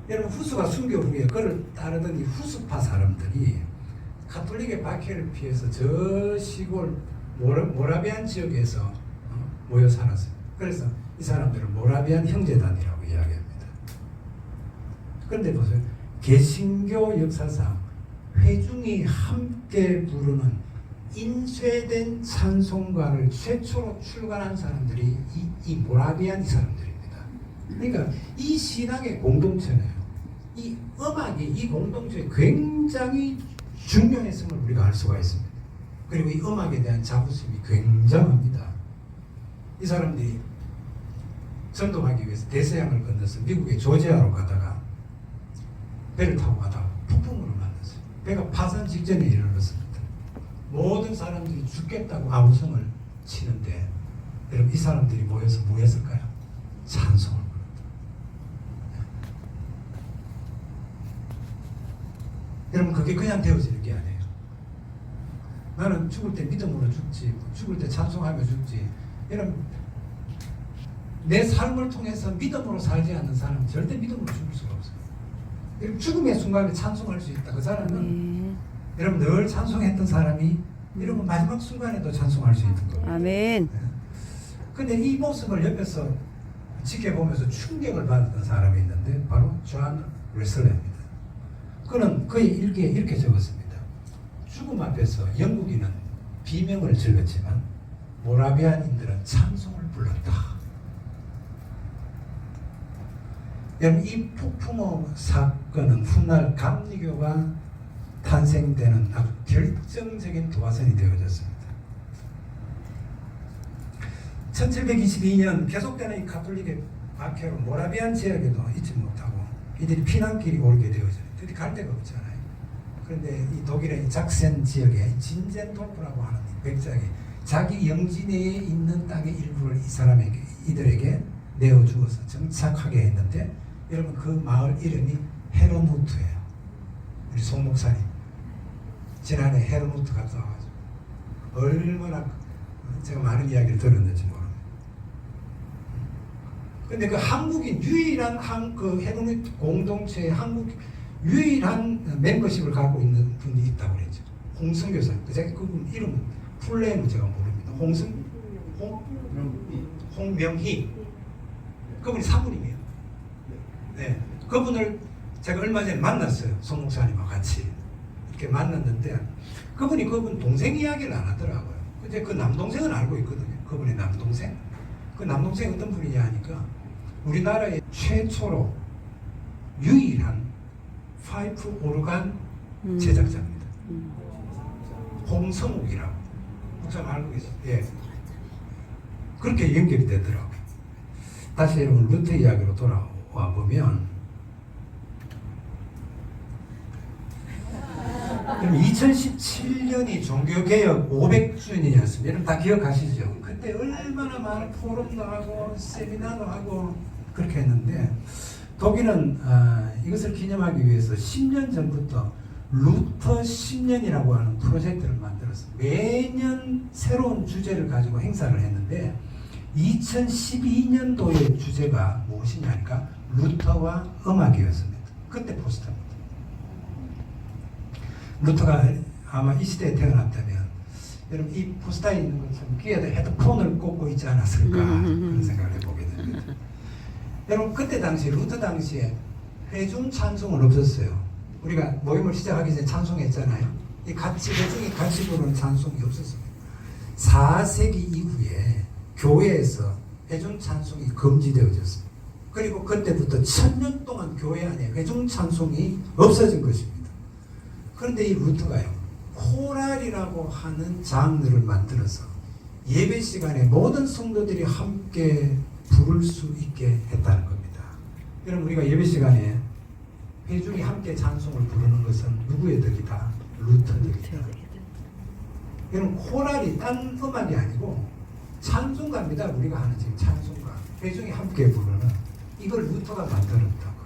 여러분 후스가 순교 후에 그를 따르던 이 후스파 사람들이 가톨릭의 박해를 피해서 저 시골 모라비안 지역에서 모여 살았어요. 그래서 이 사람들은 모라비안 형제단이라고 이야기합니다. 그런데 보세요. 개신교 역사상 회중이 함께 부르는 인쇄된 찬송가를 최초로 출간한 사람들이 이 모라비안 사람들입니다. 그러니까 이 신앙의 공동체네요. 이 음악이 이 공동체에 굉장히 중요했음을 우리가 알 수가 있습니다. 그리고 이 음악에 대한 자부심이 굉장합니다. 이 사람들이 전도하기 위해서 대서양을 건너서 미국의 조지아로 가다가 배를 타고 가다가 폭풍우를 만났어요. 배가 파산 직전에 이르렀습니다. 모든 사람들이 죽겠다고 아우성을 치는데 여러분 이 사람들이 모여서 뭐 했을까요? 찬송을 불렀다. 여러분 그게 그냥 되어지는 게 아니에요. 나는 죽을 때 믿음으로 죽지, 죽을 때 찬송하며 죽지. 여러분 내 삶을 통해서 믿음으로 살지 않는 사람은 절대 믿음으로 죽을 수가 없어요. 여러분 죽음의 순간에 찬송할 수 있다. 그 사람은 여러분 늘 찬송했던 사람이 여러분 마지막 순간에도 찬송할 수 있는 거예요. 아멘. 근데 이 모습을 옆에서 지켜보면서 충격을 받았던 사람이 있는데 바로 존 웨슬레입니다. 그는 그의 일기에 이렇게 적었습니다. 죽음 앞에서 영국인은 비명을 질렀지만 모라비안인들은 찬송을 불렀다. 여러분 이 폭풍호 사건은 훗날 감리교가 탄생되는 아주 결정적인 도화선이 되어졌습니다. 1722년 계속되는 이 가톨릭의 박해로 모라비안 지역에도 있지 못하고 이들이 피난길이 오르게 되어져요. 드디어 갈 데가 없잖아요. 그런데 이 독일의 작센 지역에 진젠도프라고 하는 백작이 자기 영지 내에 있는 땅의 일부를 이들에게 내어주어서 정착하게 했는데, 여러분 그 마을 이름이 헤르무트예요. 우리 송 목사님 지난해 헤르무트 갔다 와가지고 얼마나 제가 많은 이야기를 들었는지 모릅니다. 근데 그 한국인 유일한 그 헤르무트 공동체의 한국 유일한 멤버십을 갖고 있는 분이 있다고 그랬죠. 홍승 교사님. 제가 그분 이름 풀네임은 제가 모릅니다. 홍명희. 그분이 사부님이에요. 네, 그분을 제가 얼마 전에 만났어요. 송 목사님과 같이 이렇게 만났는데 그분 동생 이야기를 안 하더라고요. 근데 그 남동생은 알고 있거든요. 그분의 남동생. 그 남동생 어떤 분이냐 하니까 우리나라의 최초로 유일한 파이프 오르간 제작자입니다. 홍성욱이라고. 잘 알고 계세요. 예. 그렇게 연결이 되더라고요. 다시 여러분 루터 이야기로 돌아와 보면 2017년이 종교개혁 500주년이었습니다. 여러분 다 기억하시죠? 그때 얼마나 많은 포럼도 하고 세미나도 하고 그렇게 했는데 독일은 이것을 기념하기 위해서 10년 전부터 루터 10년이라고 하는 프로젝트를 만들었어요. 매년 새로운 주제를 가지고 행사를 했는데 2012년도의 주제가 무엇이냐니까 루터와 음악이었습니다. 그때 포스터입니다. 루터가 아마 이 시대에 태어났다면 여러분 이 포스터에 있는 것처럼 귀에다 헤드폰을 꽂고 있지 않았을까 그런 생각을 해보게 됩니다. 여러분 그때 당시 루터 당시에 회중 찬송은 없었어요. 우리가 모임을 시작하기 전에 찬송했잖아요. 이 회중이 같이 부르는 찬송이 없었습니다. 4세기 이후에 교회에서 회중 찬송이 금지되어졌습니다. 그리고 그때부터 1000년 동안 교회 안에 회중 찬송이 없어진 것입니다. 그런데 이 루터가요, 코랄이라고 하는 장르를 만들어서 예배 시간에 모든 성도들이 함께 부를 수 있게 했다는 겁니다. 여러분 우리가 예배 시간에 회중이 함께 찬송을 부르는 것은 누구의 덕이다? 루터 덕이다. 여러분 코랄이 딴 음악이 아니고 찬송가입니다. 우리가 하는 지금 찬송가 회중이 함께 부르는 이걸 루터가 만들었다고요.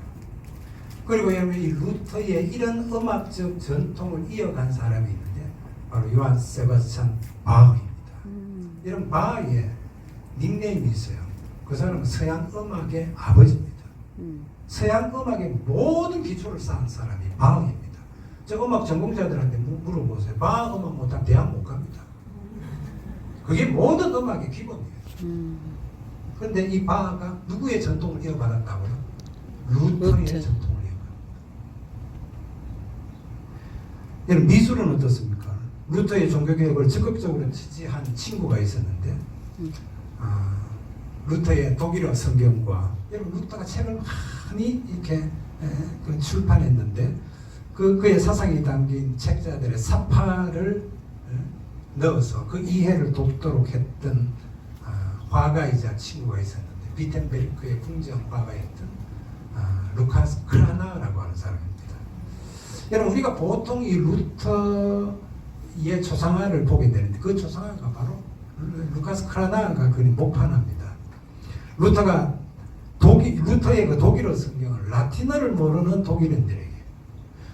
그리고 여러분 이 루터의 이런 음악적 전통을 이어간 사람이 있는데 바로 요한 세바스찬 바흐입니다. 여러분 바흐의 닉네임이 있어요. 그 사람은 서양 음악의 아버지입니다. 서양 음악의 모든 기초를 쌓은 사람이 바흐입니다. 저 음악 전공자들한테 물어보세요. 바흐 음악 못하면 대학 못 갑니다. 그게 모든 음악의 기본이에요. 그런데 이 바흐가 누구의 전통을 이어받았다고요? 루터의 전통을 이어받았다. 여러분 미술은 어떻습니까? 루터의 종교개혁을 적극적으로 지지한 친구가 있었는데 루터의 독일어 성경과 여러분 루터가 책을 많이 이렇게 출판했는데 그의 사상이 담긴 책자들의 사파를 넣어서 그 이해를 돕도록 했던 화가이자 친구가 있었는데 비텐베르크의 궁정 화가였던 루카스 크라나라고 하는 사람입니다. 여러분 우리가 보통 이 루터의 초상화를 보게 되는데 그 초상화가 바로 루카스 크라나가 그린 목판화입니다. 루터의 그 독일어 성경을 라틴어를 모르는 독일인들에게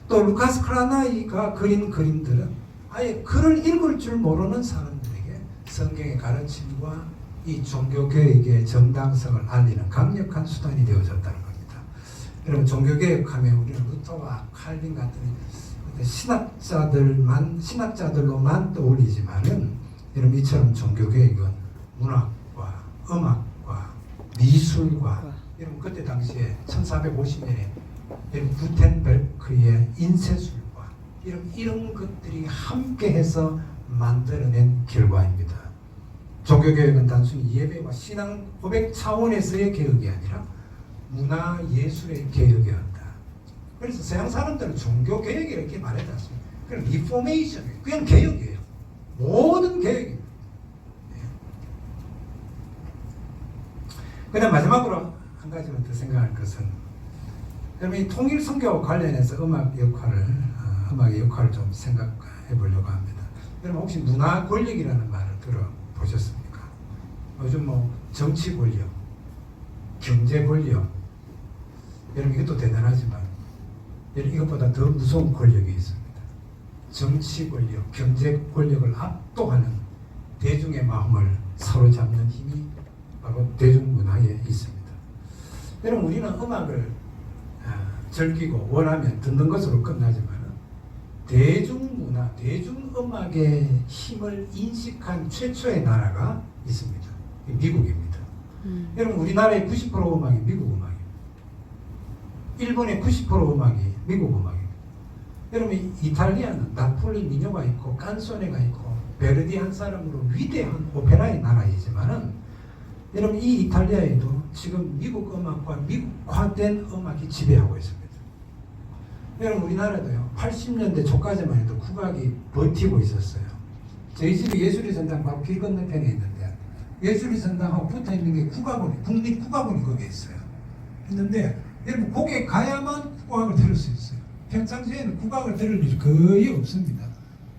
또 루카스 크라나이가 그린 그림들은 아예 글을 읽을 줄 모르는 사람들에게 성경의 가르침과 이 종교개혁의 정당성을 알리는 강력한 수단이 되어졌다는 겁니다. 여러분 종교개혁하면 우리는 루터와 칼빈 같은 신학자들로만 떠올리지만은 여러분 이처럼 종교개혁은 문학과 음악과 미술과 여러분 그때 당시에 1450년에 여러분 구텐베르크의 인쇄술과 이런 것들이 함께해서 만들어낸 결과입니다. 종교개혁은 단순히 예배와 신앙 고백 차원에서의 개혁이 아니라 문화 예술의 개혁이었다. 그래서 서양 사람들은 종교 개혁이 이렇게 말하지 않습니다. 그냥 리포메이션, 그냥 개혁이에요. 모든 개혁입니다. 그다음 마지막으로 한 가지만 더 생각할 것은, 여러분 이 통일 선교와 관련해서 음악의 역할을 좀 생각해 보려고 합니다. 여러분 혹시 문화 권력이라는 말을 들어보셨습니까? 요즘 뭐 정치 권력, 경제 권력, 여러분 이것도 대단하지만 여러분 이것보다 더 무서운 권력이 있습니다. 정치 권력, 경제 권력을 압도하는 대중의 마음을 사로잡는 힘이 바로 대중문화에 있습니다. 여러분 우리는 음악을 즐기고 원하면 듣는 것으로 끝나지만 대중문화, 대중음악의 힘을 인식한 최초의 나라가 있습니다. 미국입니다. 여러분 우리나라의 90% 음악이 미국 음악입니다. 일본의 90% 음악이 미국 음악입니다. 여러분 이탈리아는 나폴리 미녀가 있고 깐소네가 있고 베르디 한 사람으로 위대한 오페라의 나라이지만은 여러분 이 이탈리아에도 지금 미국 음악과 미국화된 음악이 지배하고 있습니다. 여러분 우리나라도요 80년대 초까지만 해도 국악이 버티고 있었어요. 저희 집이 예술의 전당 바로 길 건너편에 있는데 예술의 전당하고 붙어 있는 게 국악원이, 국립국악원이 거기에 있어요. 있는데 여러분 거기에 가야만 국악을 들을 수 있어요. 평상시에는 국악을 들을 일이 거의 없습니다.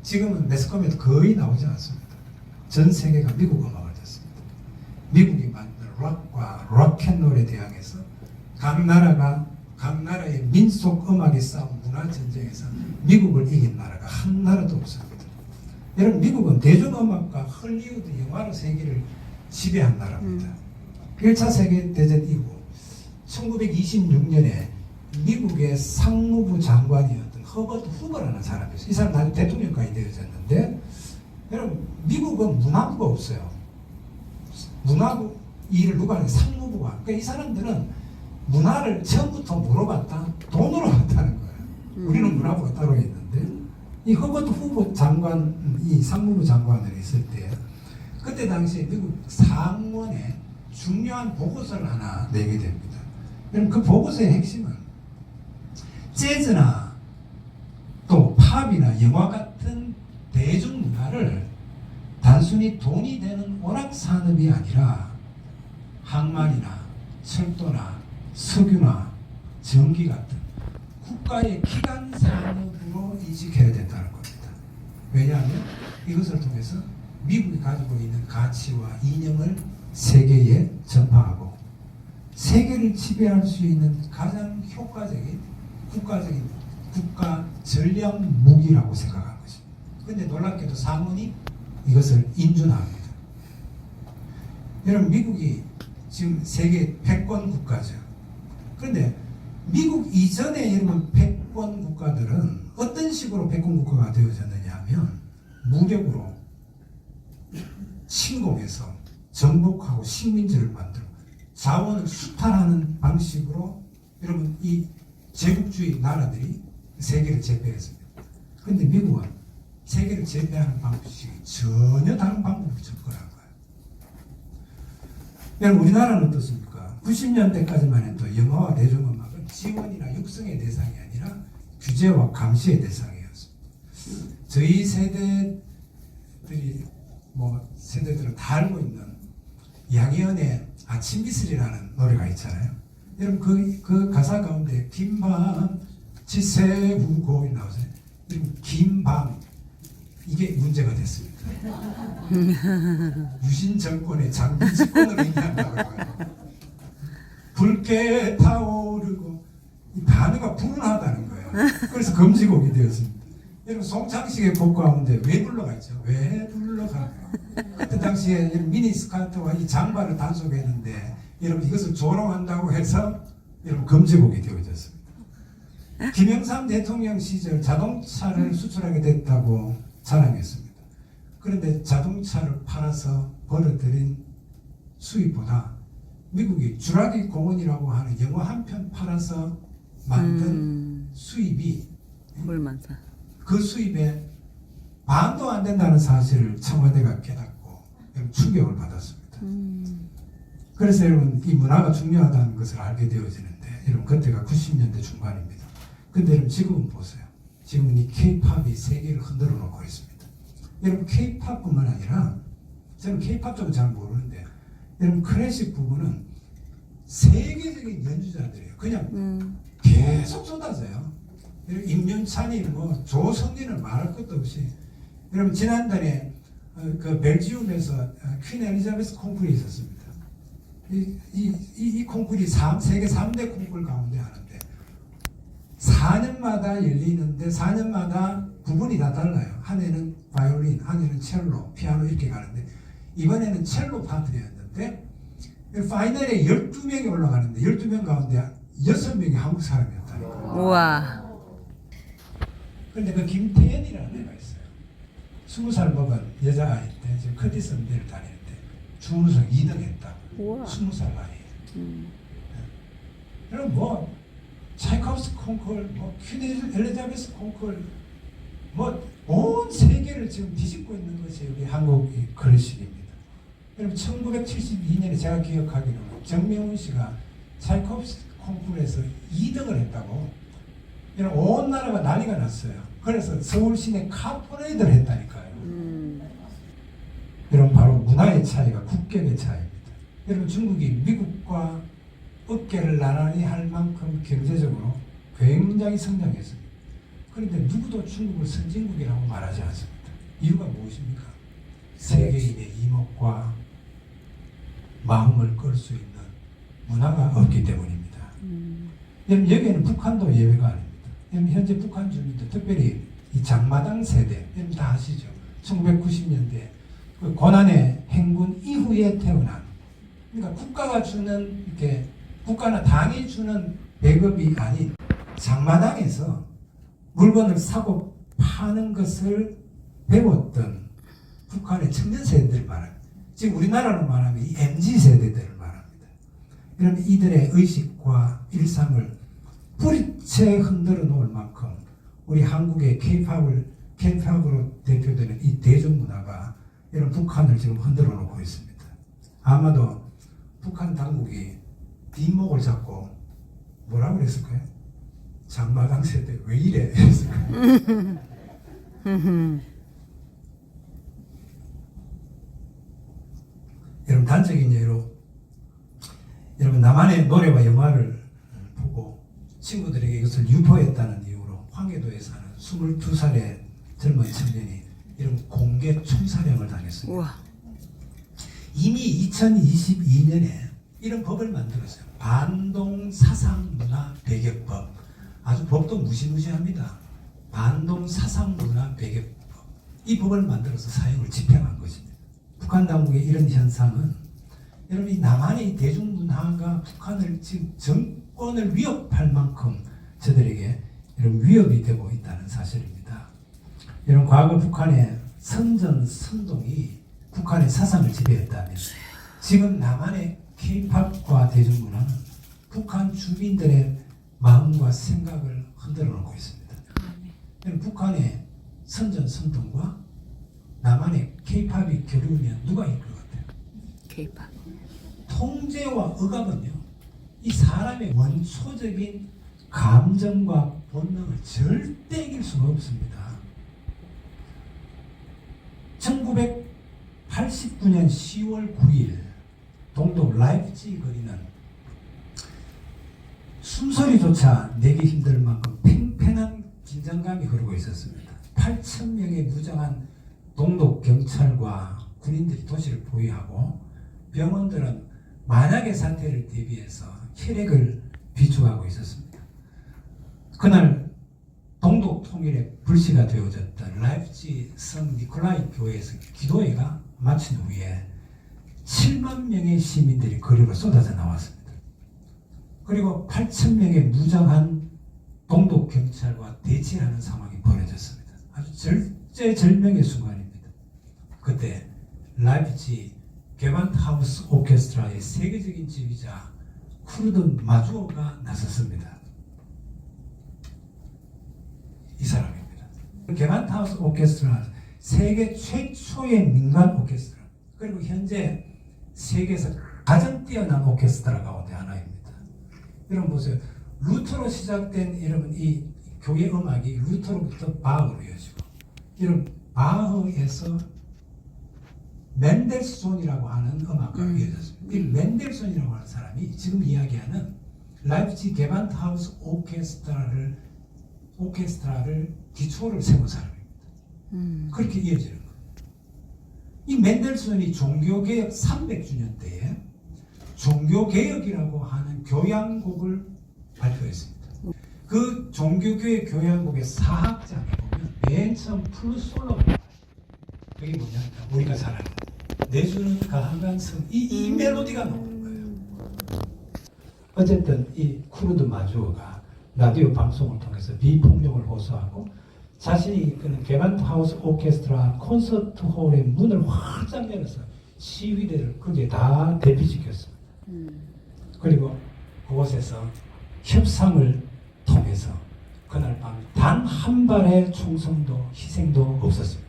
지금은 매스컴에도 거의 나오지 않습니다. 전 세계가 미국 음악을 듣습니다. 미국이 만든 락과 락앤롤에 대항해서 각 나라의 민속 음악이 싸운 문화 전쟁에서 미국을 이긴 나라가 한 나라도 없습니다. 여러분 미국은 대중음악과 헐리우드 영화로 세계를 지배한 나라입니다. 1차 세계대전 이후 1926년에 미국의 상무부 장관이었던 허버트 후버라는 사람이 있어요. 이 사람 나중에 대통령까지 되어졌는데 여러분 미국은 문화부가 없어요. 문화부 일을 누가 하는 상무부가. 그러니까 이 사람들은 문화를 처음부터 물어봤다 돈으로 한다는 거예요. 우리는 문화부가 따로 있는데 이 허버트 후보 장관, 이 상무부 장관을 있을 때 그때 당시에 미국 상원에 중요한 보고서를 하나 내게 됩니다. 그럼 그 보고서의 핵심은 재즈나 또 팝이나 영화 같은 대중문화를 단순히 돈이 되는 오락산업이 아니라 항만이나 철도나 석유나 전기 같은 국가의 기간 산업으로 인식해야 된다는 겁니다. 왜냐하면 이것을 통해서 미국이 가지고 있는 가치와 이념을 세계에 전파하고 세계를 지배할 수 있는 가장 효과적인 국가 전략 무기라고 생각한 것입니다. 그런데 놀랍게도 상원이 이것을 인준합니다. 여러분 미국이 지금 세계 패권 국가죠. 그런데 미국 이전에 여러분 패권 국가들은 어떤 식으로 패권 국가가 되어졌느냐 하면 무력으로 침공해서 정복하고 식민지를 만들고 자원을 수탈하는 방식으로 여러분 이 제국주의 나라들이 세계를 제패했습니다. 그런데 미국은 세계를 제패하는 방식이 전혀 다른 방법으로 접근한 거예요. 여러분 우리나라는 어떻습니까? 90년대까지만 해도 영화와 대중음악은 지원이나 육성의 대상이 아니라 규제와 감시의 대상이었습니다. 저희 세대들은 다 알고 있는 양희은의 아침 이슬이라는 노래가 있잖아요. 여러분 그 가사 가운데 긴밤 지새우고 나오잖아요. 여러분 긴밤 이게 문제가 됐습니다. 유신 정권의 장군 집권을 얘기한다고 해요. 붉게 타오르고 이 단어가 불운하다는 거예요. 그래서 금지곡이 되었습니다. 여러분 송창식의 곡 가운데 왜 불러가 있죠? 왜 불러가? 그때 당시에 미니스커트와 이 장발을 단속했는데 여러분 이것을 조롱한다고 해서 여러분 금지곡이 되어졌습니다. 김영삼 대통령 시절 자동차를 수출하게 됐다고 자랑했습니다. 그런데 자동차를 팔아서 벌어들인 수입보다 미국이 주라기 공원이라고 하는 영화 한 편 팔아서 만든 수입이 그 수입에 반도 안 된다는 사실을 청와대가 깨닫고 충격을 받았습니다. 그래서 여러분 이 문화가 중요하다는 것을 알게 되어지는데 여러분 그때가 90년대 중반입니다. 근데 여러분 지금은 보세요. 지금은 이 K-팝이 세계를 흔들어 놓고 있습니다. 여러분 K-팝뿐만 아니라 저는 K-팝 쪽은 잘 모르는데 여러분 클래식 부분은 세계적인 연주자들이에요. 그냥 계속 쏟아져요. 여러분 임윤찬이 뭐 조성진을 말할 것도 없이 여러분 지난달에 그 벨지움에서 퀸 엘리자베스 콩쿠르이 있었습니다. 이 콩쿠르이 세계 3대 콩쿠르 가운데 하는데 4년마다 열리는데 4년마다 부분이 다 달라요. 한 해는 바이올린, 한 해는 첼로, 피아노 이렇게 가는데 이번에는 첼로 파트였는데 파이널에 12명이 올라가는데 12명 가운데 6명이 한국 사람이었다니까. 우와. 그런데 그 김태연이라는 애가 있어요. 20살 먹은 여자아이인데 지금 커디슨 대를 다니는데 준우승 2등 했다고. 우와. 20살 나이에. 그럼 뭐 차이콥스키 콩쿨, 뭐 퀸 엘리자베스 콩쿨, 뭐 온 세계를 지금 뒤집고 있는 것이 우리 한국 클래식입니다. 여러분 1972년에 제가 기억하기로는 정명훈 씨가 차이콥스키 콩쿨에서 2등을 했다고. 여러분 온 나라가 난리가 났어요. 그래서 서울 시내 카퍼레이드를 했다니까요. 여러분 바로 문화의 차이가 국격의 차이입니다. 여러분 중국이 미국과 어깨를 나란히 할 만큼 경제적으로 굉장히 성장했습니다. 그런데 누구도 중국을 선진국이라고 말하지 않습니다. 이유가 무엇입니까? 세계인의 이목과 마음을 끌 수 있는 문화가 없기 때문입니다. 여러분 여기에는 북한도 예외가 아닙니다. 여러분 현재 북한 주민들 특별히 이 장마당 세대 여러분 다 아시죠? 1990년대 그 고난의 행군 이후에 태어난 그러니까 국가가 주는 이렇게 국가나 당이 주는 배급이 아닌 장마당에서 물건을 사고 파는 것을 배웠던 북한의 청년 세대들 말합니다. 지금 우리나라로 말하면 이 MZ 세대들을 말합니다. 그러면 이들의 의식과 일상을 뿌리채 흔들어 놓을 만큼 우리 한국의 K-팝으로 대표되는 이 대중문화가 이런 북한을 지금 흔들어 놓고 있습니다. 아마도 북한 당국이 뒷목을 잡고 뭐라고 그랬을까요? 장마당 세대 왜 이래? 여러분 단적인 예로 여러분 나만의 노래와 영화를 보고 친구들에게 이것을 유포했다는 이유로 황해도에 사는 22살의 젊은 청년이 이런 공개 총사령을 당했습니다. 우와. 이미 2022년에 이런 법을 만들었어요. 반동 사상 문화 배격법. 아주 법도 무시무시합니다. 반동 사상 문화 배격법. 이 법을 만들어서 사형을 집행한 것입니다. 북한 당국의 이런 현상은 여러분 이 남한의 대중문화가 북한을 지금 정권을 위협할 만큼 저들에게 이런 위협이 되고 있다는 사실입니다. 이런 과거 북한의 선전선동이 북한의 사상을 지배했다면 지금 남한의 K-팝과 대중문화는 북한 주민들의 마음과 생각을 흔들어 놓고 있습니다. 북한의 선전선동과 남한의 K-팝이 겨루면 누가 이길 것 같아요? K-팝. 통제와 억압은요, 이 사람의 원초적인 감정과 본능을 절대 이길 수가 없습니다. 1989년 10월 9일 동독 라이프치히 거리는 숨소리조차 내기 힘들 만큼 팽팽한 긴장감이 흐르고 있었습니다. 8,000명의 무장한 동독 경찰과 군인들이 도시를 보위하고 병원들은 만약의 사태를 대비해서 혈액을 비축하고 있었습니다. 그날 동독 통일의 불씨가 되어졌던 라이프치히 성 니콜라이 교회에서 기도회가 마친 후에 7만 명의 시민들이 거리로 쏟아져 나왔습니다. 그리고 8,000명의 무장한 동독 경찰과 대치하는 상황이 벌어졌습니다. 아주 절제절명의 순간입니다. 그때 라이프치히 게반트하우스 오케스트라의 세계적인 지휘자 쿠르든 마주오가 나섰습니다. 이 사람입니다. 게반트하우스 오케스트라 세계 최초의 민간 오케스트라 그리고 현재 세계에서 가장 뛰어난 오케스트라 가운데 하나입니다. 여러분 보세요. 루터로 시작된 여러분 이 교회 음악이 루터로부터 바흐로 이어지고 이런 바흐에서 멘델스존이라고 하는 음악가로 이어졌습니다. 이 멘델손이라고 하는 사람이 지금 이야기하는 라이프치히 게반트하우스 오케스트라를 기초를 세운 사람입니다. 그렇게 이어지는 거예요. 이 멘델손이 종교개혁 300주년 때에 종교개혁이라고 하는 교향곡을 발표했습니다. 그 종교교회 교향곡의 4악장에 보면 맨 처음 플루솔로가 나와요. 그게 뭐냐? 우리가 잘 아는 내주는 가한 성 이 멜로디가 나오는 거예요. 어쨌든 이 쿠르드 마주어가 라디오 방송을 통해서 비폭력을 호소하고 자신이 이끄는 게반트하우스 오케스트라 콘서트홀의 문을 활짝 열어서 시위대를 거기에 다 대피시켰습니다. 그리고 그곳에서 협상을 통해서 그날 밤 단 한 발의 총성도 희생도 없었습니다.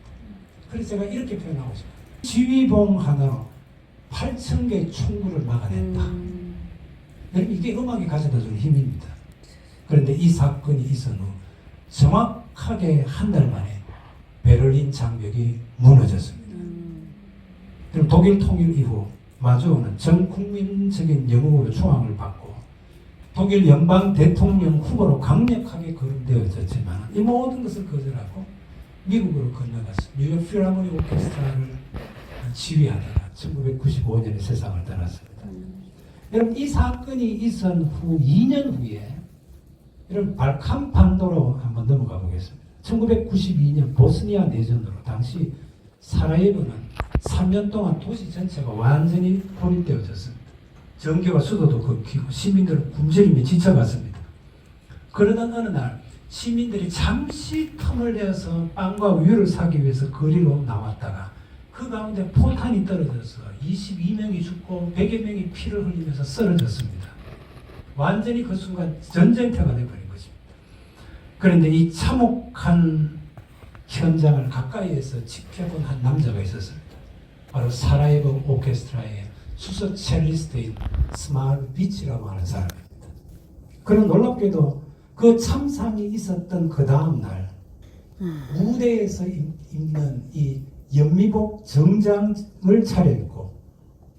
그래서 제가 이렇게 표현하고 싶어요. 지휘봉 하나로 8,000개의 총구를 막아냈다. 여러분 이게 음악이 가져다 주는 힘입니다. 그런데 이 사건이 있은 후 정확하게 한 달 만에 베를린 장벽이 무너졌습니다. 그리고 독일 통일 이후 마주오는 전 국민적인 영웅으로 추앙을 받고 독일 연방 대통령 후보로 강력하게 거론되어졌지만 이 모든 것을 거절하고 미국으로 건너가서 뉴욕 필하모니 오케스트라를 지휘하다가 1995년에 세상을 떠났습니다. 여러분 이 사건이 있은 후 2년 후에 여러분 발칸 반도로 한번 넘어가 보겠습니다. 1992년 보스니아 내전으로 당시 사라예보는 3년 동안 도시 전체가 완전히 고립되어졌습니다. 전교와 수도도 끊기고 시민들은 굶주림에 지쳐갔습니다. 그러던 어느 날 시민들이 잠시 틈을 내서 빵과 우유를 사기 위해서 거리로 나왔다가 그 가운데 포탄이 떨어져서 22명이 죽고 100여 명이 피를 흘리면서 쓰러졌습니다. 완전히 그 순간 전쟁터가 되어버린 것입니다. 그런데 이 참혹한 현장을 가까이에서 지켜본 한 남자가 있었습니다. 바로 사라예보 오케스트라의 수서 첼리스트인 스마일 비치라고 하는 사람입니다. 그는 놀랍게도 그 참상이 있었던 그 다음 날 무대에서 입는 이 연미복 정장을 차려입고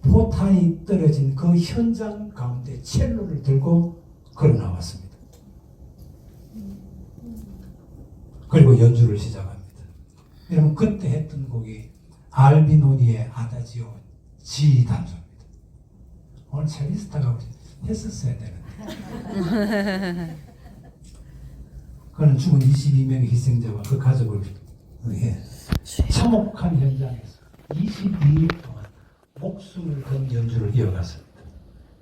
포탄이 떨어진 그 현장 가운데 첼로를 들고 걸어 나왔습니다. 그리고 연주를 시작합니다. 여러분 그때 했던 곡이 알비노니의 아다지오 G 단소입니다. 오늘 첼리스트가 했었어야 되는데 그는 죽은 22명의 희생자와 그 가족을 위해 참혹한 현장에서 22일 동안 목숨을 건 연주를 이어갔습니다.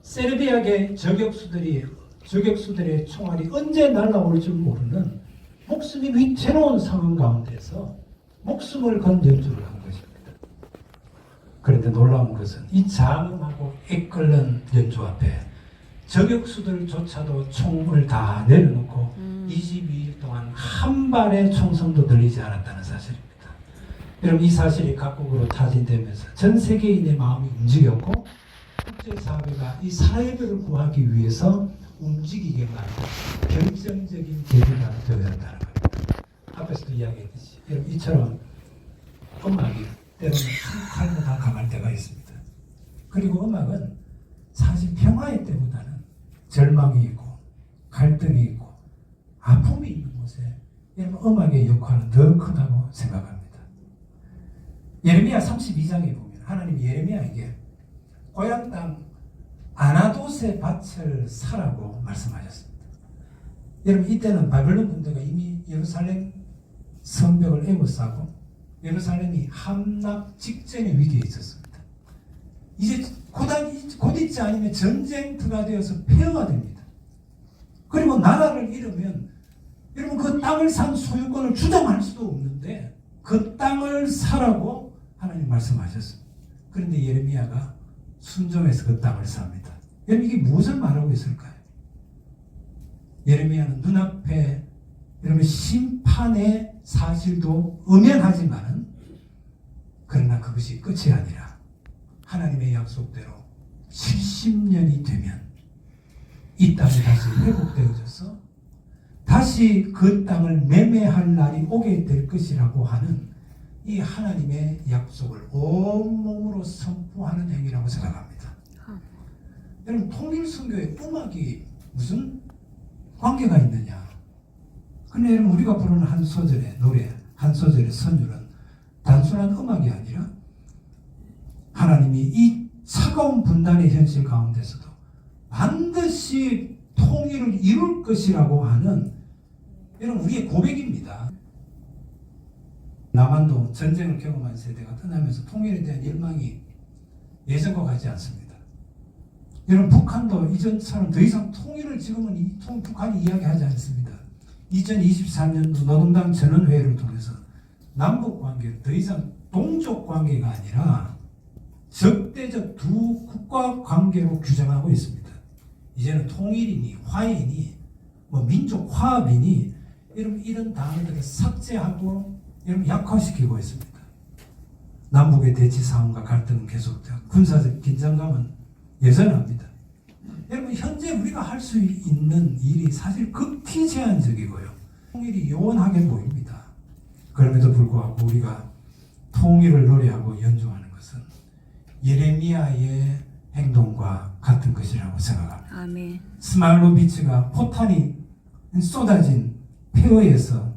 세르비아계 저격수들의 총알이 언제 날아올 줄 모르는 목숨이 위태로운 상황 가운데서 목숨을 건 연주를 한 것입니다. 그런데 놀라운 것은 이 장엄하고 애끓는 연주 앞에 저격수들조차도 총을 다 내려놓고 22일 동안 한 발의 총성도 들리지 않았다는 사실입니다. 여러분 이 사실이 각국으로 타진되면서 전 세계인의 마음이 움직였고 국제사회가 이 사회를 구하기 위해서 움직이게 만든 결정적인 계기가 되었다는 겁니다. 앞에서도 이야기했듯이 여러분 이처럼 음악이 때로는 한 칼보다 강할 때가 있습니다. 그리고 음악은 사실 평화의 때보다는 절망이 있고 갈등이 있고 아픔이 있는 곳에 여러분 음악의 역할은 더 크다고 생각합니다. 예레미야 32장에 보면 하나님 예레미야에게 고향 땅 아나돗의 밭을 사라고 말씀하셨습니다. 여러분 이때는 바벨론 군대가 이미 예루살렘 성벽을 에워싸고 예루살렘이 함락 직전의 위기에 있었습니다. 이제 곧 있지 않으면 전쟁터가 되어서 폐허가 됩니다. 그리고 나라를 잃으면 여러분 그 땅을 산 소유권을 주장할 수도 없는데 그 땅을 사라고 하나님 말씀하셨습니다. 그런데 예레미야가 순종해서 그 땅을 삽니다. 여러분 이게 무엇을 말하고 있을까요? 예레미야는 눈앞에 여러분 심판의 사실도 엄연하지만은 그러나 그것이 끝이 아니라 하나님의 약속대로 70년이 되면 이 땅이 다시 회복되어져서 다시 그 땅을 매매할 날이 오게 될 것이라고 하는 이 하나님의 약속을 온몸으로 선포하는 행위라고 생각합니다. 여러분, 통일선교에 음악이 무슨 관계가 있느냐? 근데 여러분, 우리가 부르는 한 소절의 노래, 한 소절의 선율은 단순한 음악이 아니라 하나님이 이 차가운 분단의 현실 가운데서도 반드시 통일을 이룰 것이라고 하는 이런 우리의 고백입니다. 남한도 전쟁을 경험한 세대가 떠나면서 통일에 대한 열망이 예전과 같지 않습니다. 여러분, 북한도 이전처럼 더 이상 통일을 지금은 북한이 이야기하지 않습니다. 2023년도 노동당 전원회의를 통해서 남북 관계를 더 이상 동족 관계가 아니라 적대적 두 국가 관계로 규정하고 있습니다. 이제는 통일이니 화해니 뭐 민족 화합이니 이런 단어들을 삭제하고 약화시키고 있습니다. 남북의 대치 상황과 갈등은 계속되고 군사적 긴장감은 여전합니다. 여러분, 현재 우리가 할 수 있는 일이 사실 극히 제한적이고요. 통일이 요원하게 보입니다. 그럼에도 불구하고 우리가 통일을 노래하고 연주하는 것은 예레미야의 행동과 같은 것이라고 생각합니다. 아멘. 스마일로비치가 포탄이 쏟아진 폐허에서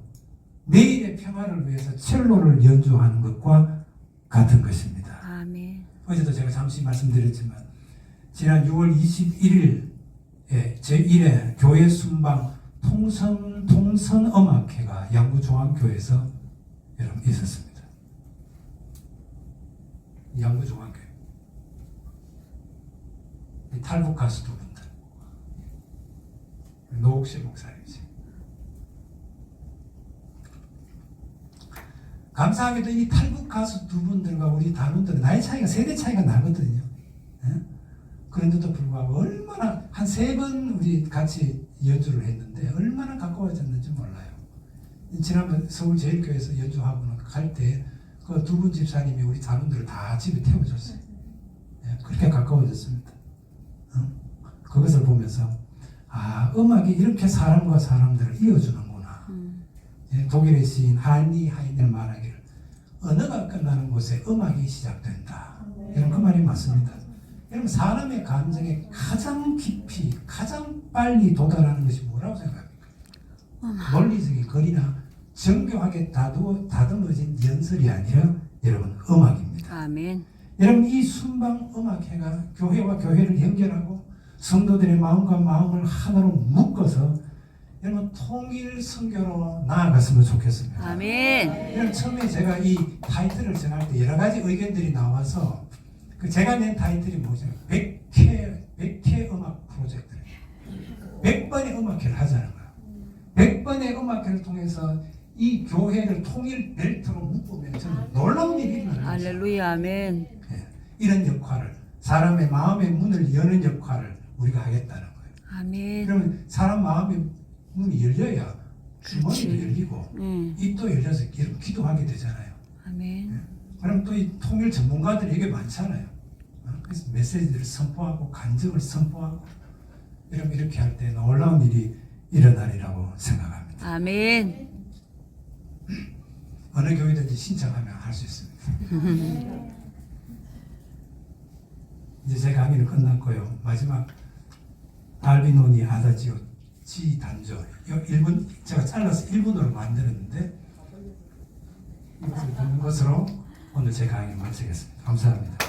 내일의 평화를 위해서 첼로를 연주하는 것과 같은 것입니다. 아멘. 어제도 제가 잠시 말씀드렸지만 지난 6월 21일에 제1회 교회 순방 통선 음악회가 양구종합교회에서 여러분 있었습니다. 양구종합교회 탈북 가수 두 분들, 노옥실 목사님이지. 감사하게도 이 탈북 가수 두 분들과 우리 단원들은 나이 차이가 세대 차이가 나거든요. 그런데도 불구하고 얼마나 한 3번 우리 같이 연주를 했는데 얼마나 가까워졌는지 몰라요. 지난번 서울제일교회에서 연주하고는 갈 때 그 두 분 집사님이 우리 단원들을 다 집에 태워줬어요. 그렇게 가까워졌습니다. 그것을 보면서 음악이 이렇게 사람과 사람들을 이어주는구나. 독일의 시인 하니 하이넬 말하기를 언어가 끝나는 곳에 음악이 시작된다. 이런 그 말이 맞습니다. 여러분, 사람의 감정에 가장 깊이 가장 빨리 도달하는 것이 뭐라고 생각합니까? 논리적인 거리나 정교하게 다듬어진 연설이 아니라 여러분, 음악입니다. 아멘. 여러분, 이 순방 음악회가 교회와 교회를 연결하고 성도들의 마음과 마음을 하나로 묶어서 여러분 통일 선교로 나아갔으면 좋겠습니다. 아멘. 여러분, 처음에 제가 이 타이틀을 정할 때 여러 가지 의견들이 나와서 제가 낸 타이틀이 뭐죠? 100회 음악 프로젝트. 100번의 음악회를 하자는 거예요. 100번의 음악회를 통해서 이 교회를 통일 벨트로 묶으면 저는 놀라운 일이 일어나는 거죠. 할렐루야. 아멘. 이런 역할을, 사람의 마음의 문을 여는 역할을 우리가 하겠다는 거예요. 아멘. 그러면 사람 마음의 문이 열려야 주머니도 그렇지. 열리고 입도 열려서 이렇게 기도하게 되잖아요. 아멘. 그럼 또 이 통일 전문가들이 이게 많잖아요. 그래서 메시지를 선포하고 간증을 선포하고 이렇게 할 때 놀라운 일이 일어나리라고 생각합니다. 아멘. 어느 교회든지 신청하면 할 수 있습니다. 이제 제 강의는 끝났고요. 마지막 알비노니 아다지오 G 단조 1분 제가 잘라서 1분으로 만들었는데 이것을 듣는 것으로 오늘 제 강의 마치겠습니다. 감사합니다.